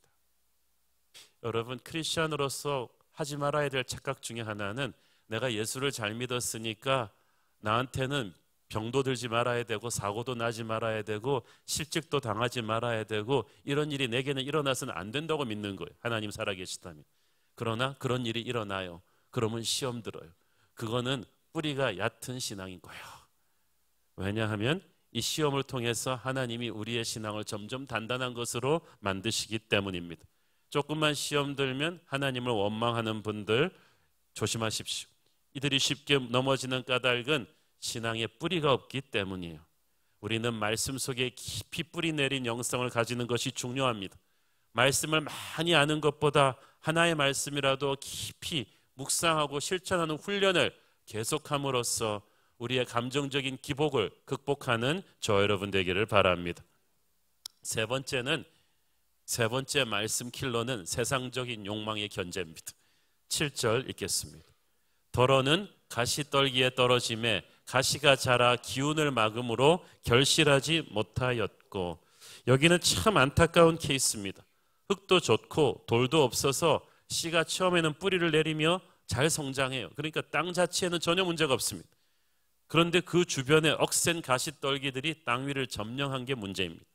여러분, 크리스찬으로서 하지 말아야 될 착각 중에 하나는 내가 예수를 잘 믿었으니까 나한테는 병도 들지 말아야 되고 사고도 나지 말아야 되고 실직도 당하지 말아야 되고 이런 일이 내게는 일어나서는 안 된다고 믿는 거예요. 하나님 살아계시다면. 그러나 그런 일이 일어나요. 그러면 시험 들어요. 그거는 뿌리가 얕은 신앙인 거예요. 왜냐하면 이 시험을 통해서 하나님이 우리의 신앙을 점점 단단한 것으로 만드시기 때문입니다. 조금만 시험 들면 하나님을 원망하는 분들 조심하십시오. 이들이 쉽게 넘어지는 까닭은 신앙에 뿌리가 없기 때문이에요. 우리는 말씀 속에 깊이 뿌리 내린 영성을 가지는 것이 중요합니다. 말씀을 많이 아는 것보다 하나의 말씀이라도 깊이 묵상하고 실천하는 훈련을 계속함으로써 우리의 감정적인 기복을 극복하는 저 여러분 되기를 바랍니다. 세 번째 말씀 킬러는 세상적인 욕망의 견제입니다. 7절 읽겠습니다. 더러는 가시떨기에 떨어짐에 가시가 자라 기운을 막음으로 결실하지 못하였고, 여기는 참 안타까운 케이스입니다. 흙도 좋고 돌도 없어서 씨가 처음에는 뿌리를 내리며 잘 성장해요. 그러니까 땅 자체에는 전혀 문제가 없습니다. 그런데 그 주변에 억센 가시떨기들이 땅 위를 점령한 게 문제입니다.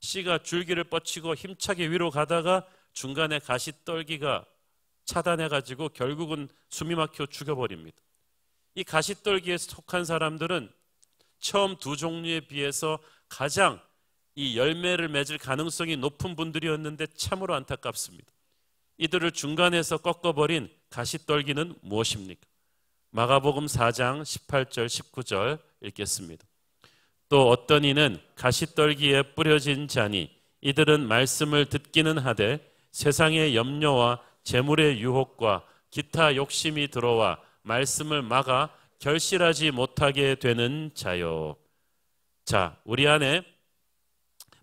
씨가 줄기를 뻗치고 힘차게 위로 가다가 중간에 가시떨기가 차단해가지고 결국은 숨이 막혀 죽여버립니다. 이 가시떨기에 속한 사람들은 처음 두 종류에 비해서 가장 이 열매를 맺을 가능성이 높은 분들이었는데 참으로 안타깝습니다. 이들을 중간에서 꺾어버린 가시떨기는 무엇입니까? 마가복음 4장 18절 19절 읽겠습니다. 또 어떤 이는 가시떨기에 뿌려진 자니 이들은 말씀을 듣기는 하되 세상의 염려와 재물의 유혹과 기타 욕심이 들어와 말씀을 막아 결실하지 못하게 되는 자요. 자, 우리 안에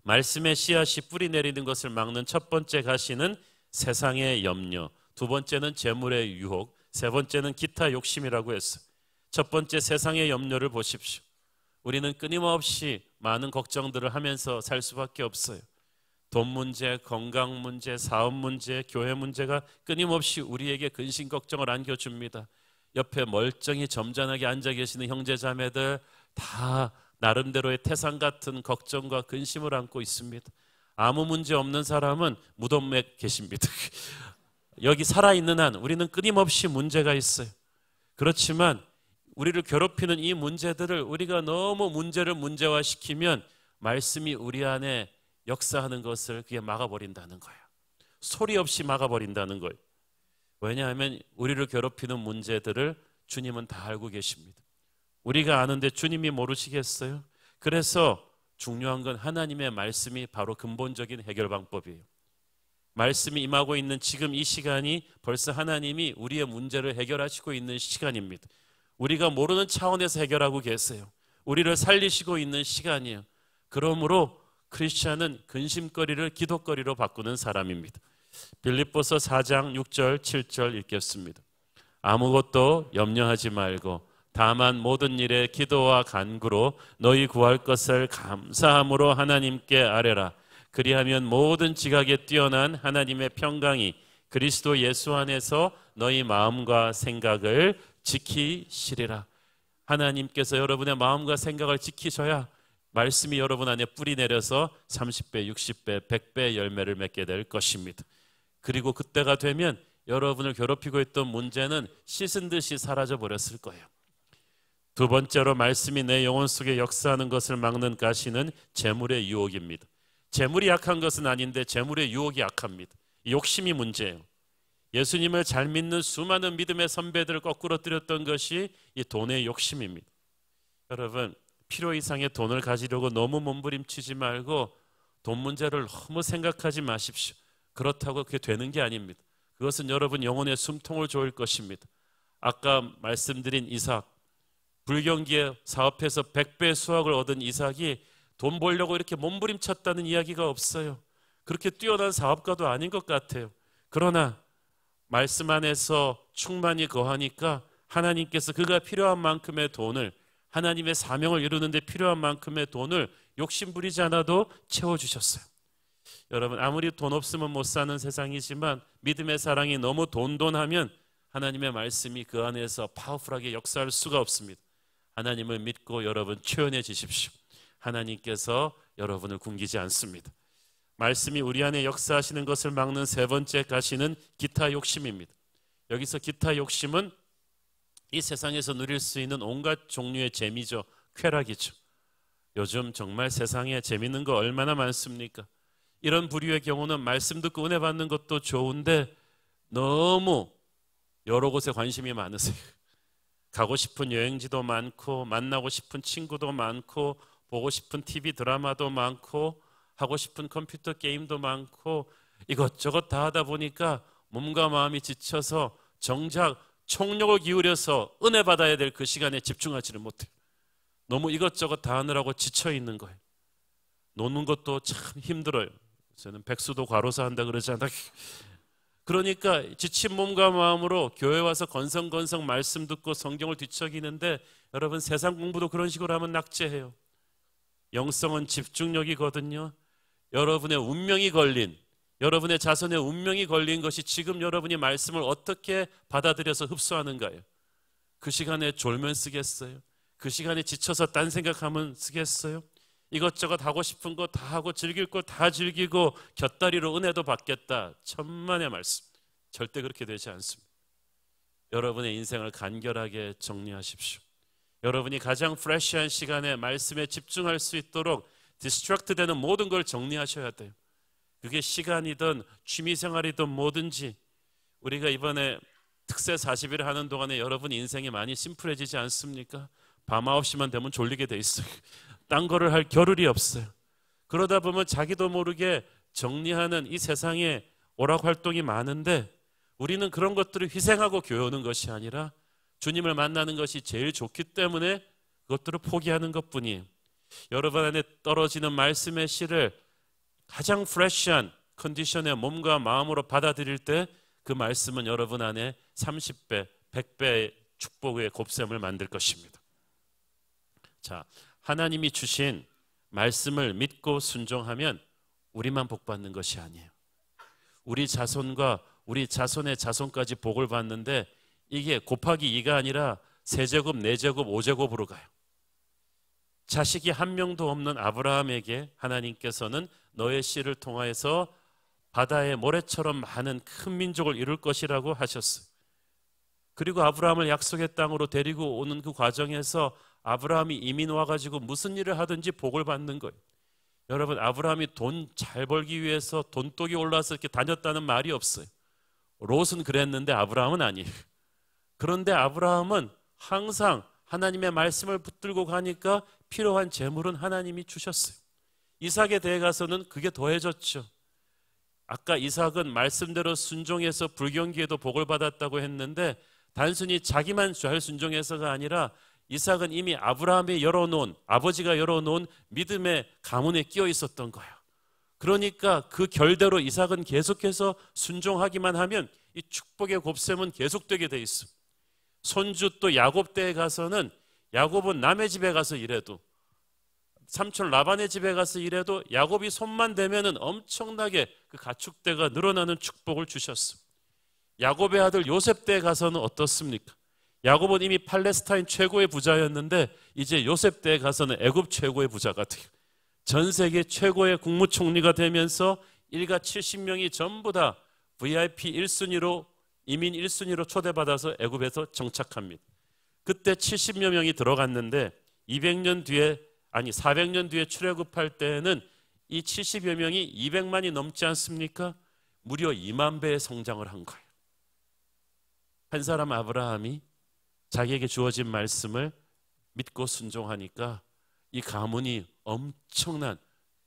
말씀의 씨앗이 뿌리 내리는 것을 막는 첫 번째 가시는 세상의 염려, 두 번째는 재물의 유혹, 세 번째는 기타 욕심이라고 했어요. 첫 번째 세상의 염려를 보십시오. 우리는 끊임없이 많은 걱정들을 하면서 살 수밖에 없어요. 돈 문제, 건강 문제, 사업 문제, 교회 문제가 끊임없이 우리에게 근심 걱정을 안겨줍니다. 옆에 멀쩡히 점잖하게 앉아 계시는 형제 자매들 다 나름대로의 태산 같은 걱정과 근심을 안고 있습니다. 아무 문제 없는 사람은 무덤에 계십니다. 여기 살아있는 한 우리는 끊임없이 문제가 있어요. 그렇지만 우리를 괴롭히는 이 문제들을 우리가 너무 문제를 문제화시키면 말씀이 우리 안에 역사하는 것을 그게 막아버린다는 거예요. 소리 없이 막아버린다는 거예요. 왜냐하면 우리를 괴롭히는 문제들을 주님은 다 알고 계십니다. 우리가 아는데 주님이 모르시겠어요? 그래서 중요한 건 하나님의 말씀이 바로 근본적인 해결 방법이에요. 말씀이 임하고 있는 지금 이 시간이 벌써 하나님이 우리의 문제를 해결하시고 있는 시간입니다. 우리가 모르는 차원에서 해결하고 계세요. 우리를 살리시고 있는 시간이에요. 그러므로 크리스찬은 근심거리를 기도거리로 바꾸는 사람입니다. 빌립보서 4장 6절 7절 읽겠습니다. 아무것도 염려하지 말고 다만 모든 일에 기도와 간구로 너희 구할 것을 감사함으로 하나님께 아뢰라. 그리하면 모든 지각에 뛰어난 하나님의 평강이 그리스도 예수 안에서 너희 마음과 생각을 지키시리라. 하나님께서 여러분의 마음과 생각을 지키셔야 말씀이 여러분 안에 뿌리 내려서 30배, 60배, 100배 열매를 맺게 될 것입니다. 그리고 그때가 되면 여러분을 괴롭히고 있던 문제는 씻은 듯이 사라져 버렸을 거예요. 두 번째로 말씀이 내 영혼 속에 역사하는 것을 막는 가시는 재물의 유혹입니다. 재물이 약한 것은 아닌데 재물의 유혹이 약합니다. 욕심이 문제예요. 예수님을 잘 믿는 수많은 믿음의 선배들을 거꾸로 뜨렸던 것이 이 돈의 욕심입니다. 여러분, 필요 이상의 돈을 가지려고 너무 몸부림치지 말고 돈 문제를 너무 생각하지 마십시오. 그렇다고 그게 되는 게 아닙니다. 그것은 여러분 영혼의 숨통을 조일 것입니다. 아까 말씀드린 이삭, 불경기에 사업해서 100배 수확을 얻은 이삭이 돈 벌려고 이렇게 몸부림쳤다는 이야기가 없어요. 그렇게 뛰어난 사업가도 아닌 것 같아요. 그러나 말씀 안에서 충만히 거하니까 하나님께서 그가 필요한 만큼의 돈을, 하나님의 사명을 이루는 데 필요한 만큼의 돈을 욕심 부리지 않아도 채워주셨어요. 여러분, 아무리 돈 없으면 못 사는 세상이지만 믿음의 사랑이 너무 돈하면 하나님의 말씀이 그 안에서 파워풀하게 역사할 수가 없습니다. 하나님을 믿고 여러분 초연해지십시오. 하나님께서 여러분을 굶기지 않습니다. 말씀이 우리 안에 역사하시는 것을 막는 세 번째 가시는 기타 욕심입니다. 여기서 기타 욕심은 이 세상에서 누릴 수 있는 온갖 종류의 재미죠. 쾌락이죠. 요즘 정말 세상에 재밌는 거 얼마나 많습니까? 이런 부류의 경우는 말씀 듣고 은혜 받는 것도 좋은데 너무 여러 곳에 관심이 많으세요. 가고 싶은 여행지도 많고 만나고 싶은 친구도 많고 보고 싶은 TV 드라마도 많고 하고 싶은 컴퓨터 게임도 많고 이것저것 다 하다 보니까 몸과 마음이 지쳐서 정작 총력을 기울여서 은혜 받아야 될 그 시간에 집중하지를 못해요. 너무 이것저것 다 하느라고 지쳐 있는 거예요. 노는 것도 참 힘들어요. 저는 백수도 과로사 한다 그러지 않나? 그러니까 지친 몸과 마음으로 교회 와서 건성건성 말씀 듣고 성경을 뒤척이는데 여러분 세상 공부도 그런 식으로 하면 낙제해요. 영성은 집중력이거든요. 여러분의 운명이 걸린, 여러분의 자손의 운명이 걸린 것이 지금 여러분이 말씀을 어떻게 받아들여서 흡수하는가요? 그 시간에 졸면 쓰겠어요? 그 시간에 지쳐서 딴 생각하면 쓰겠어요? 이것저것 하고 싶은 거 다 하고 즐길 거 다 즐기고 곁다리로 은혜도 받겠다. 천만의 말씀. 절대 그렇게 되지 않습니다. 여러분의 인생을 간결하게 정리하십시오. 여러분이 가장 프레시한 시간에 말씀에 집중할 수 있도록 디스트랙트 되는 모든 걸 정리하셔야 돼요. 그게 시간이든 취미생활이든 뭐든지. 우리가 이번에 특세 40일 하는 동안에 여러분 인생이 많이 심플해지지 않습니까? 밤 9시만 되면 졸리게 돼 있어요. 딴 거를 할 겨를이 없어요. 그러다 보면 자기도 모르게 정리하는 이 세상에 오락 활동이 많은데 우리는 그런 것들을 희생하고 교회 오는 것이 아니라 주님을 만나는 것이 제일 좋기 때문에 그것들을 포기하는 것뿐이에요. 여러분 안에 떨어지는 말씀의 씨를 가장 프레시한 컨디션의 몸과 마음으로 받아들일 때 그 말씀은 여러분 안에 30배, 100배의 축복의 곱셈을 만들 것입니다. 자, 하나님이 주신 말씀을 믿고 순종하면 우리만 복 받는 것이 아니에요. 우리 자손과 우리 자손의 자손까지 복을 받는데 이게 곱하기 2가 아니라 3제곱, 4제곱, 5제곱으로 가요. 자식이 한 명도 없는 아브라함에게 하나님께서는 너의 씨를 통하여서 바다의 모래처럼 많은 큰 민족을 이룰 것이라고 하셨어요. 그리고 아브라함을 약속의 땅으로 데리고 오는 그 과정에서 아브라함이 이민 와가지고 무슨 일을 하든지 복을 받는 거예요. 여러분, 아브라함이 돈 잘 벌기 위해서 돈독이 올라서 이렇게 다녔다는 말이 없어요. 롯은 그랬는데 아브라함은 아니에요. 그런데 아브라함은 항상 하나님의 말씀을 붙들고 가니까 필요한 재물은 하나님이 주셨어요. 이삭에 대해 가서는 그게 더해졌죠. 아까 이삭은 말씀대로 순종해서 불경기에도 복을 받았다고 했는데 단순히 자기만 잘 순종해서가 아니라 이삭은 이미 아브라함이 열어놓은, 아버지가 열어놓은 믿음의 가문에 끼어 있었던 거예요. 그러니까 그 결대로 이삭은 계속해서 순종하기만 하면 이 축복의 곱셈은 계속되게 돼 있어. 손주 또 야곱 때에 가서는 야곱은 남의 집에 가서 일해도, 삼촌 라반의 집에 가서 일해도 야곱이 손만 대면은 엄청나게 그 가축대가 늘어나는 축복을 주셨어. 야곱의 아들 요셉 때에 가서는 어떻습니까? 야곱은 이미 팔레스타인 최고의 부자였는데 이제 요셉 때에 가서는 애굽 최고의 부자가 돼요. 전 세계 최고의 국무총리가 되면서 일가 70명이 전부 다 VIP 1순위로, 이민 1순위로 초대받아서 애굽에서 정착합니다. 그때 70여 명이 들어갔는데 400년 뒤에 출애굽할 때에는 이 70여 명이 200만이 넘지 않습니까? 무려 2만 배의 성장을 한 거예요. 한 사람 아브라함이 자기에게 주어진 말씀을 믿고 순종하니까 이 가문이 엄청난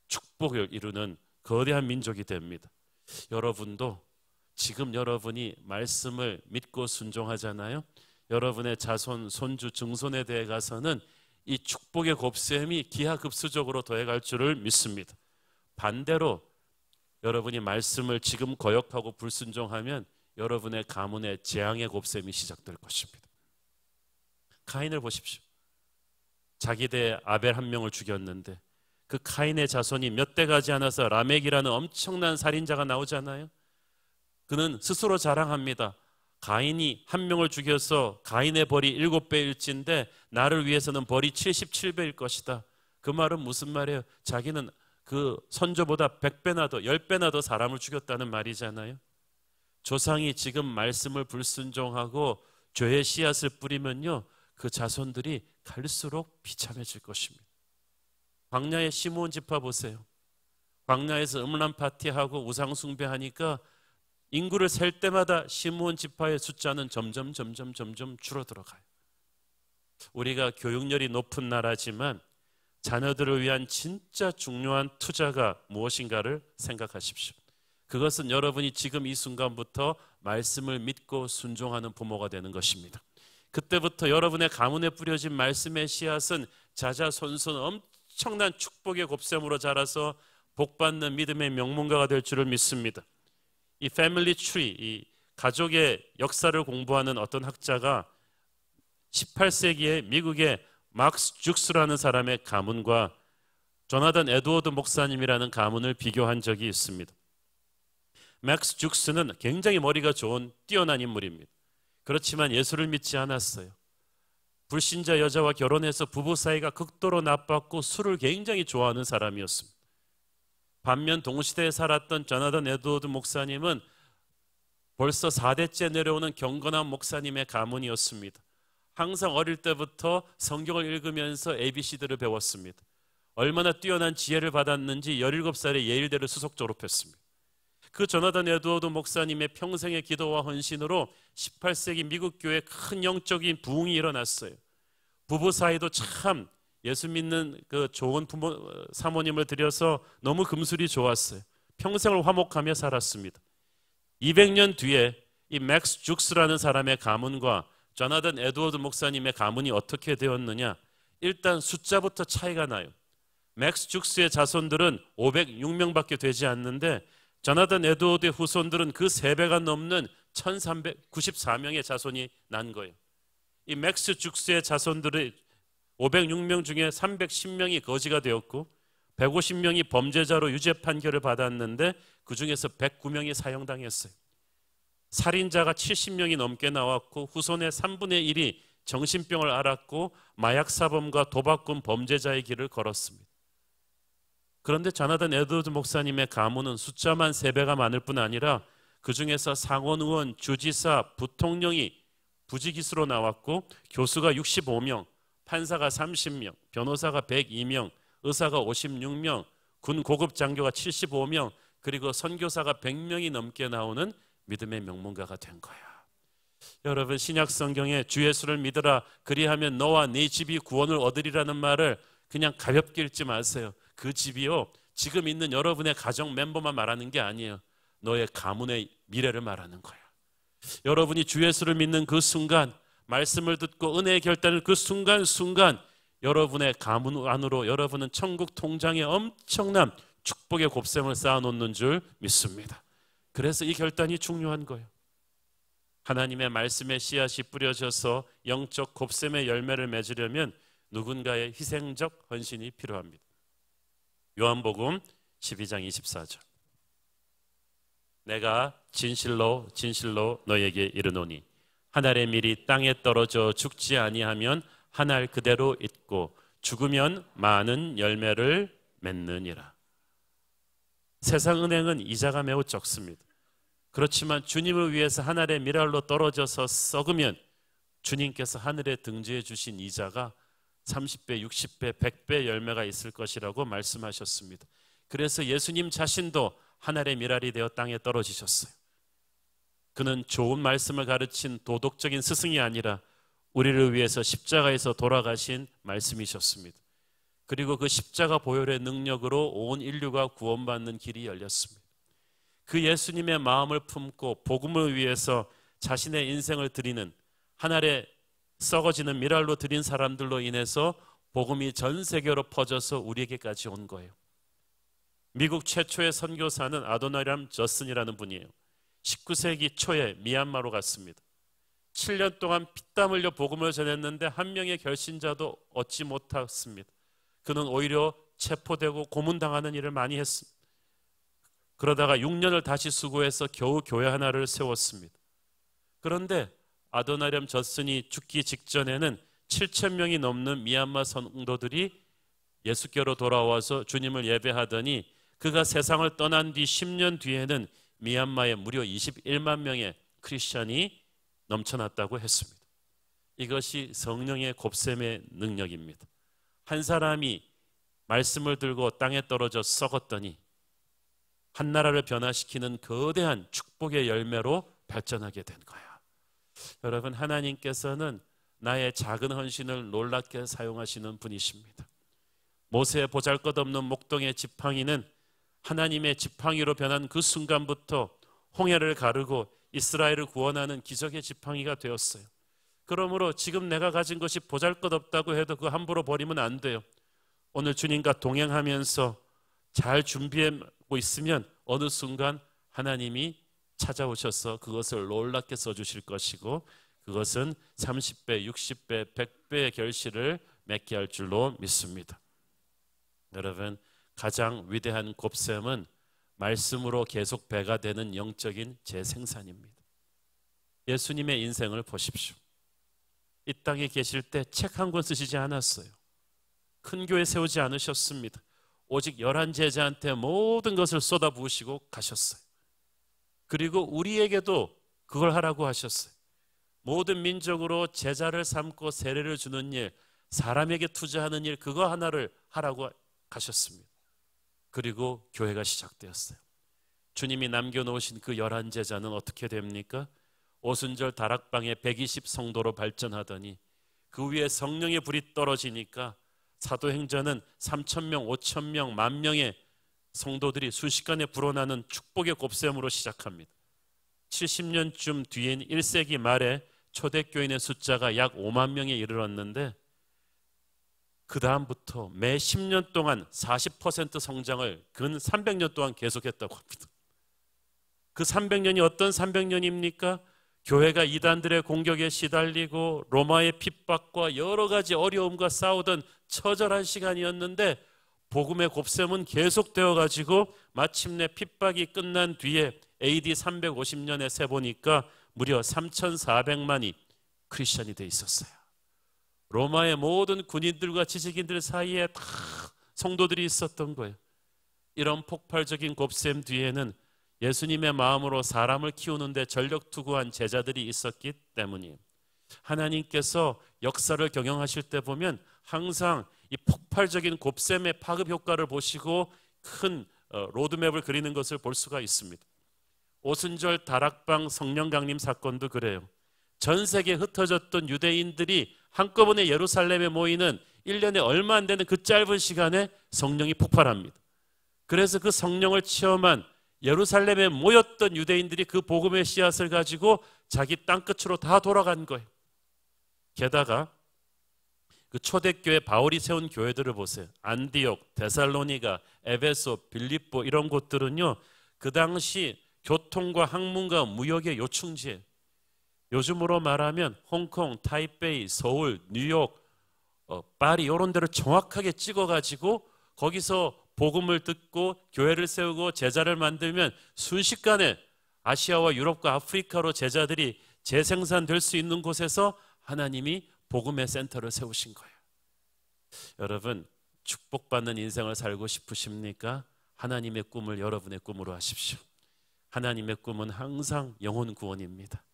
축복을 이루는 거대한 민족이 됩니다. 여러분도 지금 여러분이 말씀을 믿고 순종하잖아요. 여러분의 자손, 손주, 증손에 대해 가서는 이 축복의 곱셈이 기하급수적으로 더해갈 줄을 믿습니다. 반대로 여러분이 말씀을 지금 거역하고 불순종하면 여러분의 가문의 재앙의 곱셈이 시작될 것입니다. 카인을 보십시오. 자기 대 아벨 한 명을 죽였는데 그 카인의 자손이 몇 대 가지 않아서 라멕이라는 엄청난 살인자가 나오잖아요. 그는 스스로 자랑합니다. 가인이 한 명을 죽여서 가인의 벌이 7배일진데 나를 위해서는 벌이 77배일 것이다. 그 말은 무슨 말이에요? 자기는 그 선조보다 100배나 더, 10배나 더 사람을 죽였다는 말이잖아요. 조상이 지금 말씀을 불순종하고 죄의 씨앗을 뿌리면요, 그 자손들이 갈수록 비참해질 것입니다. 광야의 시므온 지파 보세요. 광야에서 음란 파티하고 우상 숭배하니까 인구를 셀 때마다 시므온 지파의 숫자는 점점 줄어들어가요. 우리가 교육열이 높은 나라지만 자녀들을 위한 진짜 중요한 투자가 무엇인가를 생각하십시오. 그것은 여러분이 지금 이 순간부터 말씀을 믿고 순종하는 부모가 되는 것입니다. 그때부터 여러분의 가문에 뿌려진 말씀의 씨앗은 자자손손 엄청난 축복의 곱셈으로 자라서 복받는 믿음의 명문가가 될 줄을 믿습니다. 이 패밀리 트리, 이 가족의 역사를 공부하는 어떤 학자가 18세기에 미국의 막스 죽스라는 사람의 가문과 조나단 에드워드 목사님이라는 가문을 비교한 적이 있습니다. 막스 죽스는 굉장히 머리가 좋은 뛰어난 인물입니다. 그렇지만 예수를 믿지 않았어요. 불신자 여자와 결혼해서 부부 사이가 극도로 나빴고 술을 굉장히 좋아하는 사람이었습니다. 반면 동시대에 살았던 조나단 에드워드 목사님은 벌써 4대째 내려오는 경건한 목사님의 가문이었습니다. 항상 어릴 때부터 성경을 읽으면서 ABC들을 배웠습니다. 얼마나 뛰어난 지혜를 받았는지 17살에 예일대를 수석 졸업했습니다. 그 조나단 에드워드 목사님의 평생의 기도와 헌신으로 18세기 미국 교회에 큰 영적인 부흥이 일어났어요. 부부 사이도 참 예수 믿는 그 좋은 사모님을 들여서 너무 금술이 좋았어요. 평생을 화목하며 살았습니다. 200년 뒤에 이 맥스 죽스라는 사람의 가문과 조나단 에드워드 목사님의 가문이 어떻게 되었느냐? 일단 숫자부터 차이가 나요. 맥스 죽스의 자손들은 506명밖에 되지 않는데 조나단 에드워드의 후손들은 그 3배가 넘는 1394명의 자손이 난 거예요. 이 맥스 죽스의 자손들의 506명 중에 310명이 거지가 되었고 150명이 범죄자로 유죄 판결을 받았는데 그 중에서 109명이 사형당했어요. 살인자가 70명이 넘게 나왔고 후손의 3분의 1이 정신병을 앓았고 마약사범과 도박꾼 범죄자의 길을 걸었습니다. 그런데 조나단 에드워드 목사님의 가문은 숫자만 3배가 많을 뿐 아니라 그 중에서 상원의원, 주지사, 부통령이 부지기수로 나왔고 교수가 65명, 판사가 30명, 변호사가 102명, 의사가 56명, 군 고급 장교가 75명, 그리고 선교사가 100명이 넘게 나오는 믿음의 명문가가 된 거야. 여러분, 신약 성경에 주 예수를 믿으라 그리하면 너와 네 집이 구원을 얻으리라는 말을 그냥 가볍게 읽지 마세요. 그 집이요, 지금 있는 여러분의 가정 멤버만 말하는 게 아니에요. 너의 가문의 미래를 말하는 거야. 여러분이 주 예수를 믿는 그 순간, 말씀을 듣고 은혜의 결단을 그 순간순간 여러분의 가문 안으로 여러분은 천국 통장에 엄청난 축복의 곱셈을 쌓아놓는 줄 믿습니다. 그래서 이 결단이 중요한 거예요. 하나님의 말씀의 씨앗이 뿌려져서 영적 곱셈의 열매를 맺으려면 누군가의 희생적 헌신이 필요합니다. 요한복음 12장 24절. 내가 진실로 진실로 너에게 이르노니 한 알의 밀이 땅에 떨어져 죽지 아니하면 한 알 그대로 있고 죽으면 많은 열매를 맺느니라. 세상 은행은 이자가 매우 적습니다. 그렇지만 주님을 위해서 한 알의 밀알로 떨어져서 썩으면 주님께서 하늘에 등재해 주신 이자가 30배, 60배, 100배 열매가 있을 것이라고 말씀하셨습니다. 그래서 예수님 자신도 한 알의 밀알이 되어 땅에 떨어지셨어요. 그는 좋은 말씀을 가르친 도덕적인 스승이 아니라 우리를 위해서 십자가에서 돌아가신 말씀이셨습니다. 그리고 그 십자가 보혈의 능력으로 온 인류가 구원받는 길이 열렸습니다. 그 예수님의 마음을 품고 복음을 위해서 자신의 인생을 드리는 한 알의 썩어지는 밀알로 드린 사람들로 인해서 복음이 전 세계로 퍼져서 우리에게까지 온 거예요. 미국 최초의 선교사는 아도나람 저슨이라는 분이에요. 19세기 초에 미얀마로 갔습니다. 7년 동안 피땀 흘려 복음을 전했는데 한 명의 결신자도 얻지 못했습니다. 그는 오히려 체포되고 고문당하는 일을 많이 했습니다. 그러다가 6년을 다시 수고해서 겨우 교회 하나를 세웠습니다. 그런데 아도나람 저슨이 죽기 직전에는 7,000명이 넘는 미얀마 성도들이 예수께로 돌아와서 주님을 예배하더니 그가 세상을 떠난 뒤 10년 뒤에는 미얀마에 무려 21만 명의 크리스천이 넘쳐났다고 했습니다. 이것이 성령의 곱셈의 능력입니다. 한 사람이 말씀을 들고 땅에 떨어져 썩었더니 한 나라를 변화시키는 거대한 축복의 열매로 발전하게 된 거야. 여러분, 하나님께서는 나의 작은 헌신을 놀랍게 사용하시는 분이십니다. 모세의 보잘것없는 목동의 지팡이는 하나님의 지팡이로 변한 그 순간부터 홍해를 가르고 이스라엘을 구원하는 기적의 지팡이가 되었어요. 그러므로 지금 내가 가진 것이 보잘것없다고 해도 그거 함부로 버리면 안 돼요. 오늘 주님과 동행하면서 잘 준비하고 있으면 어느 순간 하나님이 찾아오셔서 그것을 놀랍게 써주실 것이고 그것은 30배, 60배, 100배의 결실을 맺게 할 줄로 믿습니다. 여러분, 가장 위대한 곱셈은 말씀으로 계속 배가 되는 영적인 재생산입니다. 예수님의 인생을 보십시오. 이 땅에 계실 때 책 한 권 쓰시지 않았어요. 큰 교회 세우지 않으셨습니다. 오직 11 제자한테 모든 것을 쏟아부으시고 가셨어요. 그리고 우리에게도 그걸 하라고 하셨어요. 모든 민족으로 제자를 삼고 세례를 주는 일, 사람에게 투자하는 일, 그거 하나를 하라고 가셨습니다. 그리고 교회가 시작되었어요. 주님이 남겨놓으신 그 11 제자는 어떻게 됩니까? 오순절 다락방에 120 성도로 발전하더니 그 위에 성령의 불이 떨어지니까 사도행전은 3,000명, 5,000명, 10,000명의 성도들이 순식간에 불어나는 축복의 곱셈으로 시작합니다. 70년쯤 뒤인 1세기 말에 초대교인의 숫자가 약 5만 명에 이르렀는데 그 다음부터 매 10년 동안 40% 성장을 근 300년 동안 계속했다고 합니다. 그 300년이 어떤 300년입니까? 교회가 이단들의 공격에 시달리고 로마의 핍박과 여러 가지 어려움과 싸우던 처절한 시간이었는데 복음의 곱셈은 계속되어 가지고 마침내 핍박이 끝난 뒤에 AD 350년에 세보니까 무려 3,400만이 크리스천이 돼 있었어요. 로마의 모든 군인들과 지식인들 사이에 다 성도들이 있었던 거예요. 이런 폭발적인 곱셈 뒤에는 예수님의 마음으로 사람을 키우는데 전력 투구한 제자들이 있었기 때문이에요. 하나님께서 역사를 경영하실 때 보면 항상 이 폭발적인 곱셈의 파급 효과를 보시고 큰 로드맵을 그리는 것을 볼 수가 있습니다. 오순절 다락방 성령 강림 사건도 그래요. 전 세계에 흩어졌던 유대인들이 한꺼번에 예루살렘에 모이는 1년에 얼마 안 되는 그 짧은 시간에 성령이 폭발합니다. 그래서 그 성령을 체험한 예루살렘에 모였던 유대인들이 그 복음의 씨앗을 가지고 자기 땅끝으로 다 돌아간 거예요. 게다가 그 초대교회 바울이 세운 교회들을 보세요. 안디옥, 데살로니가, 에베소, 빌립보 이런 곳들은요, 그 당시 교통과 학문과 무역의 요충지예요. 요즘으로 말하면 홍콩, 타이베이, 서울, 뉴욕, 파리 이런 데를 정확하게 찍어가지고 거기서 복음을 듣고 교회를 세우고 제자를 만들면 순식간에 아시아와 유럽과 아프리카로 제자들이 재생산될 수 있는 곳에서 하나님이 복음의 센터를 세우신 거예요. 여러분, 축복받는 인생을 살고 싶으십니까? 하나님의 꿈을 여러분의 꿈으로 하십시오. 하나님의 꿈은 항상 영혼 구원입니다.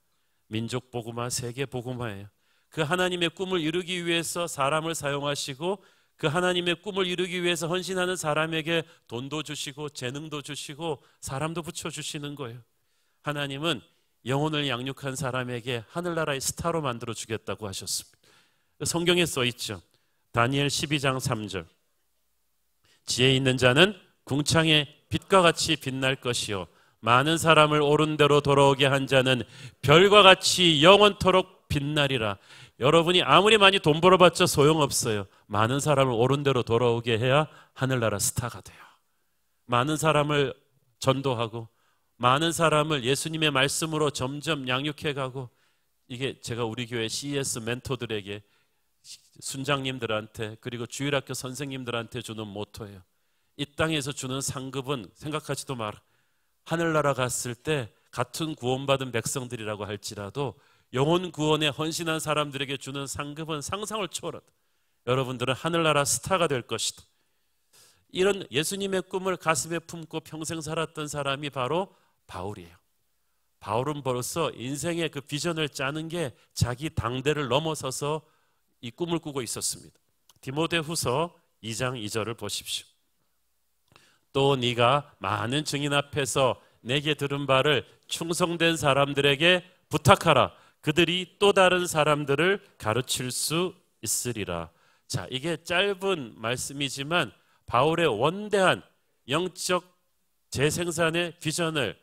민족 복음화, 세계 복음화예요. 그 하나님의 꿈을 이루기 위해서 사람을 사용하시고 그 하나님의 꿈을 이루기 위해서 헌신하는 사람에게 돈도 주시고 재능도 주시고 사람도 붙여주시는 거예요. 하나님은 영혼을 양육한 사람에게 하늘나라의 스타로 만들어 주겠다고 하셨습니다. 성경에 써 있죠. 다니엘 12장 3절. 지혜 있는 자는 궁창의 빛과 같이 빛날 것이요 많은 사람을 옳은 대로 돌아오게 한 자는 별과 같이 영원토록 빛나리라. 여러분이 아무리 많이 돈 벌어봤자 소용없어요. 많은 사람을 옳은 대로 돌아오게 해야 하늘나라 스타가 돼요. 많은 사람을 전도하고 많은 사람을 예수님의 말씀으로 점점 양육해가고, 이게 제가 우리 교회 CES 멘토들에게, 순장님들한테, 그리고 주일학교 선생님들한테 주는 모토예요. 이 땅에서 주는 상급은 생각하지도 마라. 하늘나라 갔을 때 같은 구원받은 백성들이라고 할지라도 영혼 구원에 헌신한 사람들에게 주는 상급은 상상을 초월하다. 여러분들은 하늘나라 스타가 될 것이다. 이런 예수님의 꿈을 가슴에 품고 평생 살았던 사람이 바로 바울이에요. 바울은 벌써 인생의 그 비전을 짜는 게 자기 당대를 넘어서서 이 꿈을 꾸고 있었습니다. 디모데후서 2장 2절을 보십시오. 또 네가 많은 증인 앞에서 내게 들은 바를 충성된 사람들에게 부탁하라. 그들이 또 다른 사람들을 가르칠 수 있으리라. 자, 이게 짧은 말씀이지만 바울의 원대한 영적 재생산의 비전을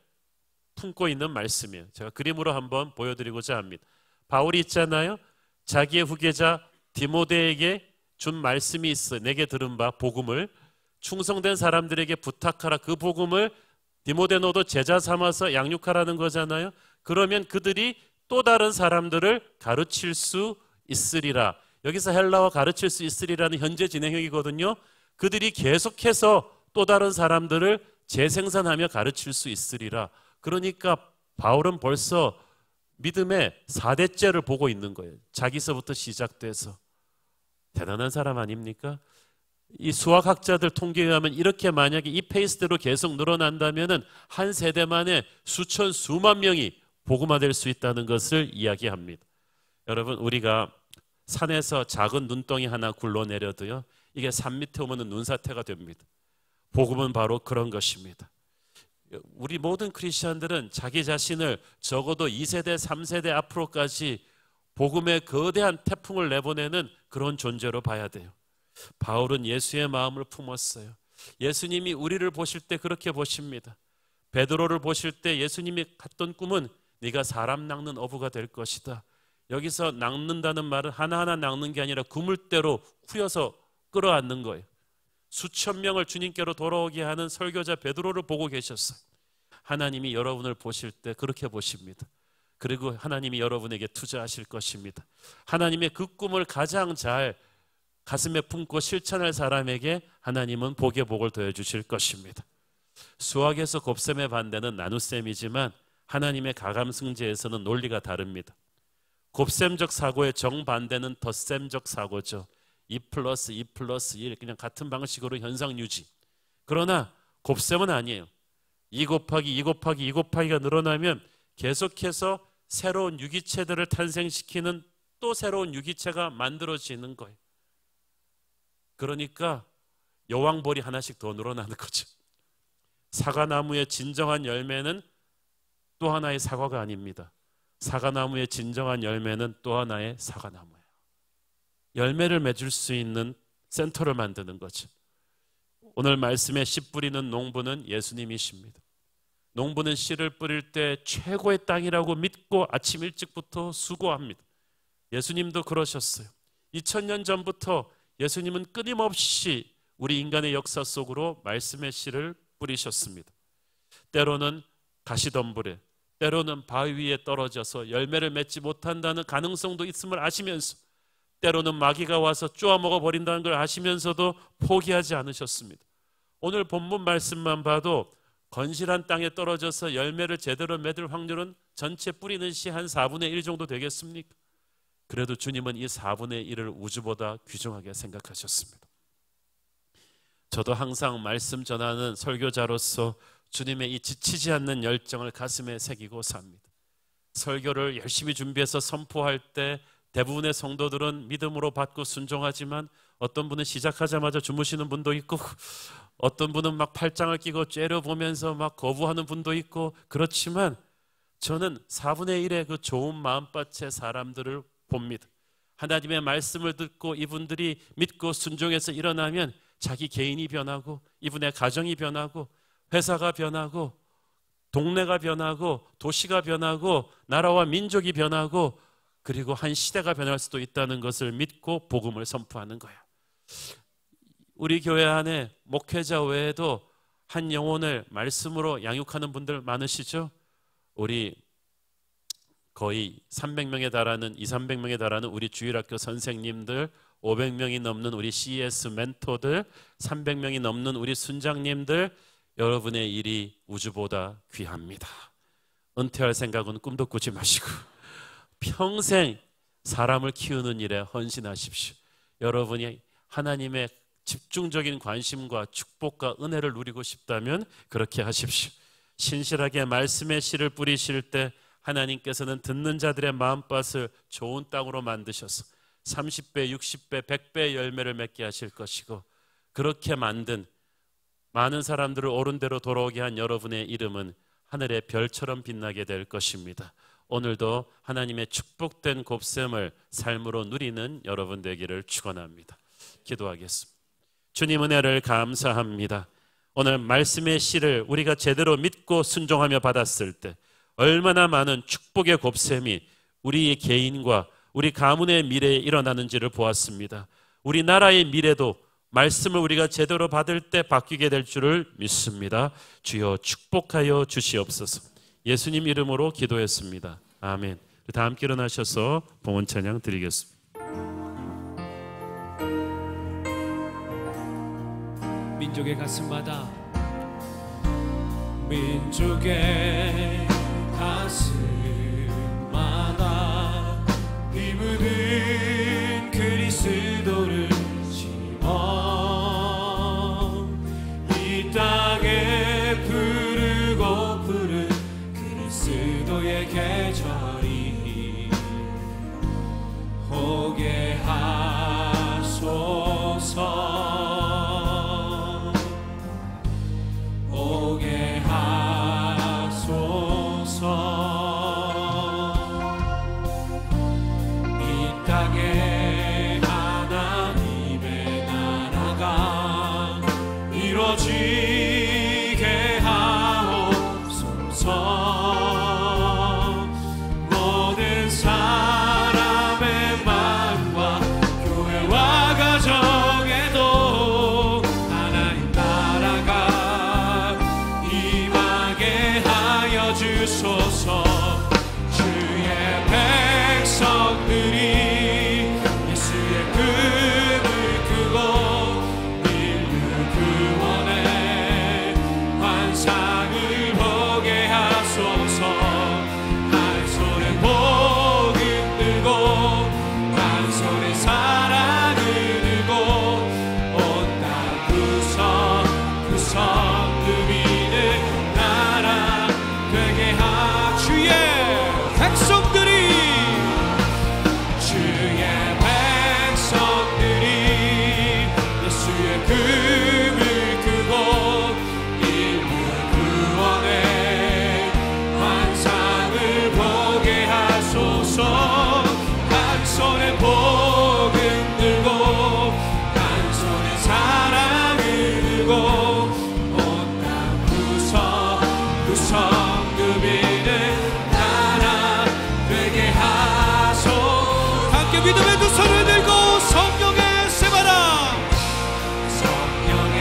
품고 있는 말씀이에요. 제가 그림으로 한번 보여드리고자 합니다. 바울이 있잖아요. 자기의 후계자 디모데에게 준 말씀이 있어요. 내게 들은 바 복음을 충성된 사람들에게 부탁하라. 그 복음을 디모데 너도 제자 삼아서 양육하라는 거잖아요. 그러면 그들이 또 다른 사람들을 가르칠 수 있으리라. 여기서 헬라어 가르칠 수 있으리라는 현재 진행형이거든요. 그들이 계속해서 또 다른 사람들을 재생산하며 가르칠 수 있으리라. 그러니까 바울은 벌써 믿음의 4대째를 보고 있는 거예요. 자기서부터 시작돼서. 대단한 사람 아닙니까? 이 수학학자들 통계에 의하면 이렇게 만약에 이 페이스대로 계속 늘어난다면 한 세대 만에 수천 수만 명이 복음화될 수 있다는 것을 이야기합니다. 여러분, 우리가 산에서 작은 눈덩이 하나 굴러내려도요, 이게 산 밑에 오면 눈사태가 됩니다. 복음은 바로 그런 것입니다. 우리 모든 크리스천들은 자기 자신을 적어도 2세대, 3세대 앞으로까지 복음의 거대한 태풍을 내보내는 그런 존재로 봐야 돼요. 바울은 예수의 마음을 품었어요. 예수님이 우리를 보실 때 그렇게 보십니다. 베드로를 보실 때 예수님이 갖던 꿈은 네가 사람 낚는 어부가 될 것이다. 여기서 낚는다는 말은 하나하나 낚는 게 아니라 그물대로 후여서 끌어안는 거예요. 수천 명을 주님께로 돌아오게 하는 설교자 베드로를 보고 계셨어요. 하나님이 여러분을 보실 때 그렇게 보십니다. 그리고 하나님이 여러분에게 투자하실 것입니다. 하나님의 그 꿈을 가장 잘 가슴에 품고 실천할 사람에게 하나님은 복의 복을 더해 주실 것입니다. 수학에서 곱셈의 반대는 나눗셈이지만 하나님의 가감승제에서는 논리가 다릅니다. 곱셈적 사고의 정반대는 덧셈적 사고죠. 2 플러스 2 플러스 1, 그냥 같은 방식으로 현상 유지. 그러나 곱셈은 아니에요. 2 곱하기 2 곱하기 2 곱하기가 늘어나면 계속해서 새로운 유기체들을 탄생시키는 또 새로운 유기체가 만들어지는 거예요. 그러니까 여왕벌이 하나씩 더 늘어나는 거죠. 사과나무의 진정한 열매는 또 하나의 사과가 아닙니다. 사과나무의 진정한 열매는 또 하나의 사과나무예요. 열매를 맺을 수 있는 센터를 만드는 거죠. 오늘 말씀에 씨 뿌리는 농부는 예수님이십니다. 농부는 씨를 뿌릴 때 최고의 땅이라고 믿고 아침 일찍부터 수고합니다. 예수님도 그러셨어요. 2000년 전부터 예수님은 끊임없이 우리 인간의 역사 속으로 말씀의 씨를 뿌리셨습니다. 때로는 가시덤불에, 때로는 바위 위에 떨어져서 열매를 맺지 못한다는 가능성도 있음을 아시면서, 때로는 마귀가 와서 쪼아먹어 버린다는 걸 아시면서도 포기하지 않으셨습니다. 오늘 본문 말씀만 봐도 건실한 땅에 떨어져서 열매를 제대로 맺을 확률은 전체 뿌리는 씨 한 4분의 1 정도 되겠습니까? 그래도 주님은 이 4분의 1을 우주보다 귀중하게 생각하셨습니다. 저도 항상 말씀 전하는 설교자로서 주님의 이 지치지 않는 열정을 가슴에 새기고 삽니다. 설교를 열심히 준비해서 선포할 때 대부분의 성도들은 믿음으로 받고 순종하지만 어떤 분은 시작하자마자 주무시는 분도 있고, 어떤 분은 막 팔짱을 끼고 째려보면서 막 거부하는 분도 있고, 그렇지만 저는 4분의 1의 그 좋은 마음밭의 사람들을 봅니다. 하나님의 말씀을 듣고 이분들이 믿고 순종해서 일어나면 자기 개인이 변하고, 이분의 가정이 변하고, 회사가 변하고, 동네가 변하고, 도시가 변하고, 나라와 민족이 변하고, 그리고 한 시대가 변할 수도 있다는 것을 믿고 복음을 선포하는 거예요. 우리 교회 안에 목회자 외에도 한 영혼을 말씀으로 양육하는 분들 많으시죠? 우리 거의 300명에 달하는 200~300명에 달하는 우리 주일학교 선생님들, 500명이 넘는 우리 CES 멘토들, 300명이 넘는 우리 순장님들, 여러분의 일이 우주보다 귀합니다. 은퇴할 생각은 꿈도 꾸지 마시고 평생 사람을 키우는 일에 헌신하십시오. 여러분이 하나님의 집중적인 관심과 축복과 은혜를 누리고 싶다면 그렇게 하십시오. 신실하게 말씀의 씨를 뿌리실 때 하나님께서는 듣는 자들의 마음밭을 좋은 땅으로 만드셔서 30배, 60배, 100배의 열매를 맺게 하실 것이고, 그렇게 만든 많은 사람들을 옳은 대로 돌아오게 한 여러분의 이름은 하늘의 별처럼 빛나게 될 것입니다. 오늘도 하나님의 축복된 곱셈을 삶으로 누리는 여러분 되기를 축원합니다. 기도하겠습니다. 주님 은혜를 감사합니다. 오늘 말씀의 씨를 우리가 제대로 믿고 순종하며 받았을 때 얼마나 많은 축복의 곱셈이 우리 개인과 우리 가문의 미래에 일어나는지를 보았습니다. 우리 나라의 미래도 말씀을 우리가 제대로 받을 때 바뀌게 될 줄을 믿습니다. 주여 축복하여 주시옵소서. 예수님 이름으로 기도했습니다. 아멘. 다 함께 일어나셔서 봉헌 찬양 드리겠습니다. 민족의 가슴마다, 민족의 가슴마다 피 묻은 그리스도를 심어 이 땅에 푸르고 푸른 그리스도의 계절이 오게 하소서. 하나님 나라가 임하게 주소서. 주의 백성들이 예수의 금을 크고 인류 구원의 환상을 보게 하소서. 한 손에 복음 들고 한 손에 사랑을 들고 온 땅 구석구석 누비는 나라 되게 하. 주의 백성들이 예수의 금을 크고 인류 구원의 환상을 보게 하소서. 한 손에 복음 들고 한 손에 사랑을 들고 온 땅 구석구석 누비는 나라 되게 하소. 함께 믿음의 두 손을 들고 성령의 새바람, 성령의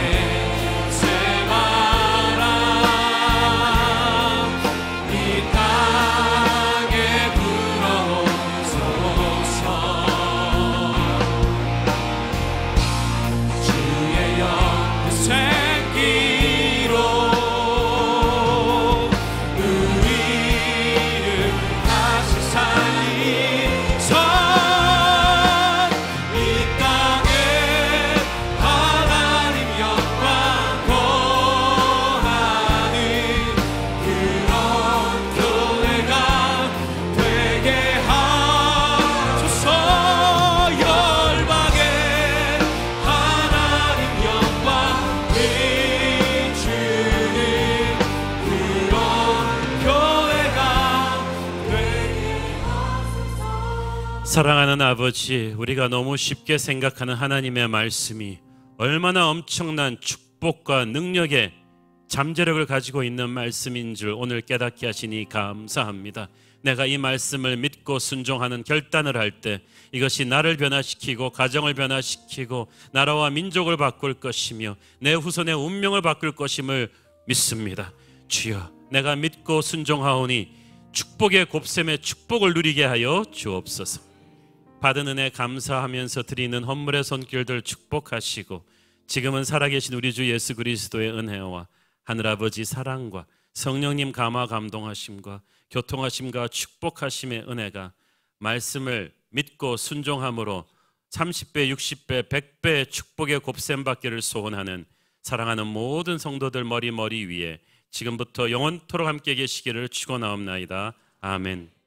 새바람 이 땅에 불어오소서. 주의 영의 생기로 우리를 다시 살리소. 이 땅에 하나님 영광 거하는 그런 교회가 되게 하소서. 열방에 하나님 영광 비추는 그런 교회가 되게 하소서. 사랑하는 아버지, 우리가 너무 쉽게 생각하는 하나님의 말씀이 얼마나 엄청난 축복과 능력의 잠재력을 가지고 있는 말씀인 줄 오늘 깨닫게 하시니 감사합니다. 내가 이 말씀을 믿고 순종하는 결단을 할 때 이것이 나를 변화시키고 가정을 변화시키고 나라와 민족을 바꿀 것이며 내 후손의 운명을 바꿀 것임을 믿습니다. 주여, 내가 믿고 순종하오니 축복의 곱셈에 축복을 누리게 하여 주옵소서. 받은 은혜 감사하면서 드리는 헌물의 손길들 축복하시고 지금은 살아계신 우리 주 예수 그리스도의 은혜와 하늘아버지 사랑과 성령님 감화 감동하심과 교통하심과 축복하심의 은혜가 말씀을 믿고 순종함으로 30배, 60배, 100배의 축복의 곱셈 받기를 소원하는 사랑하는 모든 성도들 머리 위에 지금부터 영원토록 함께 계시기를 축원하옵나이다. 아멘.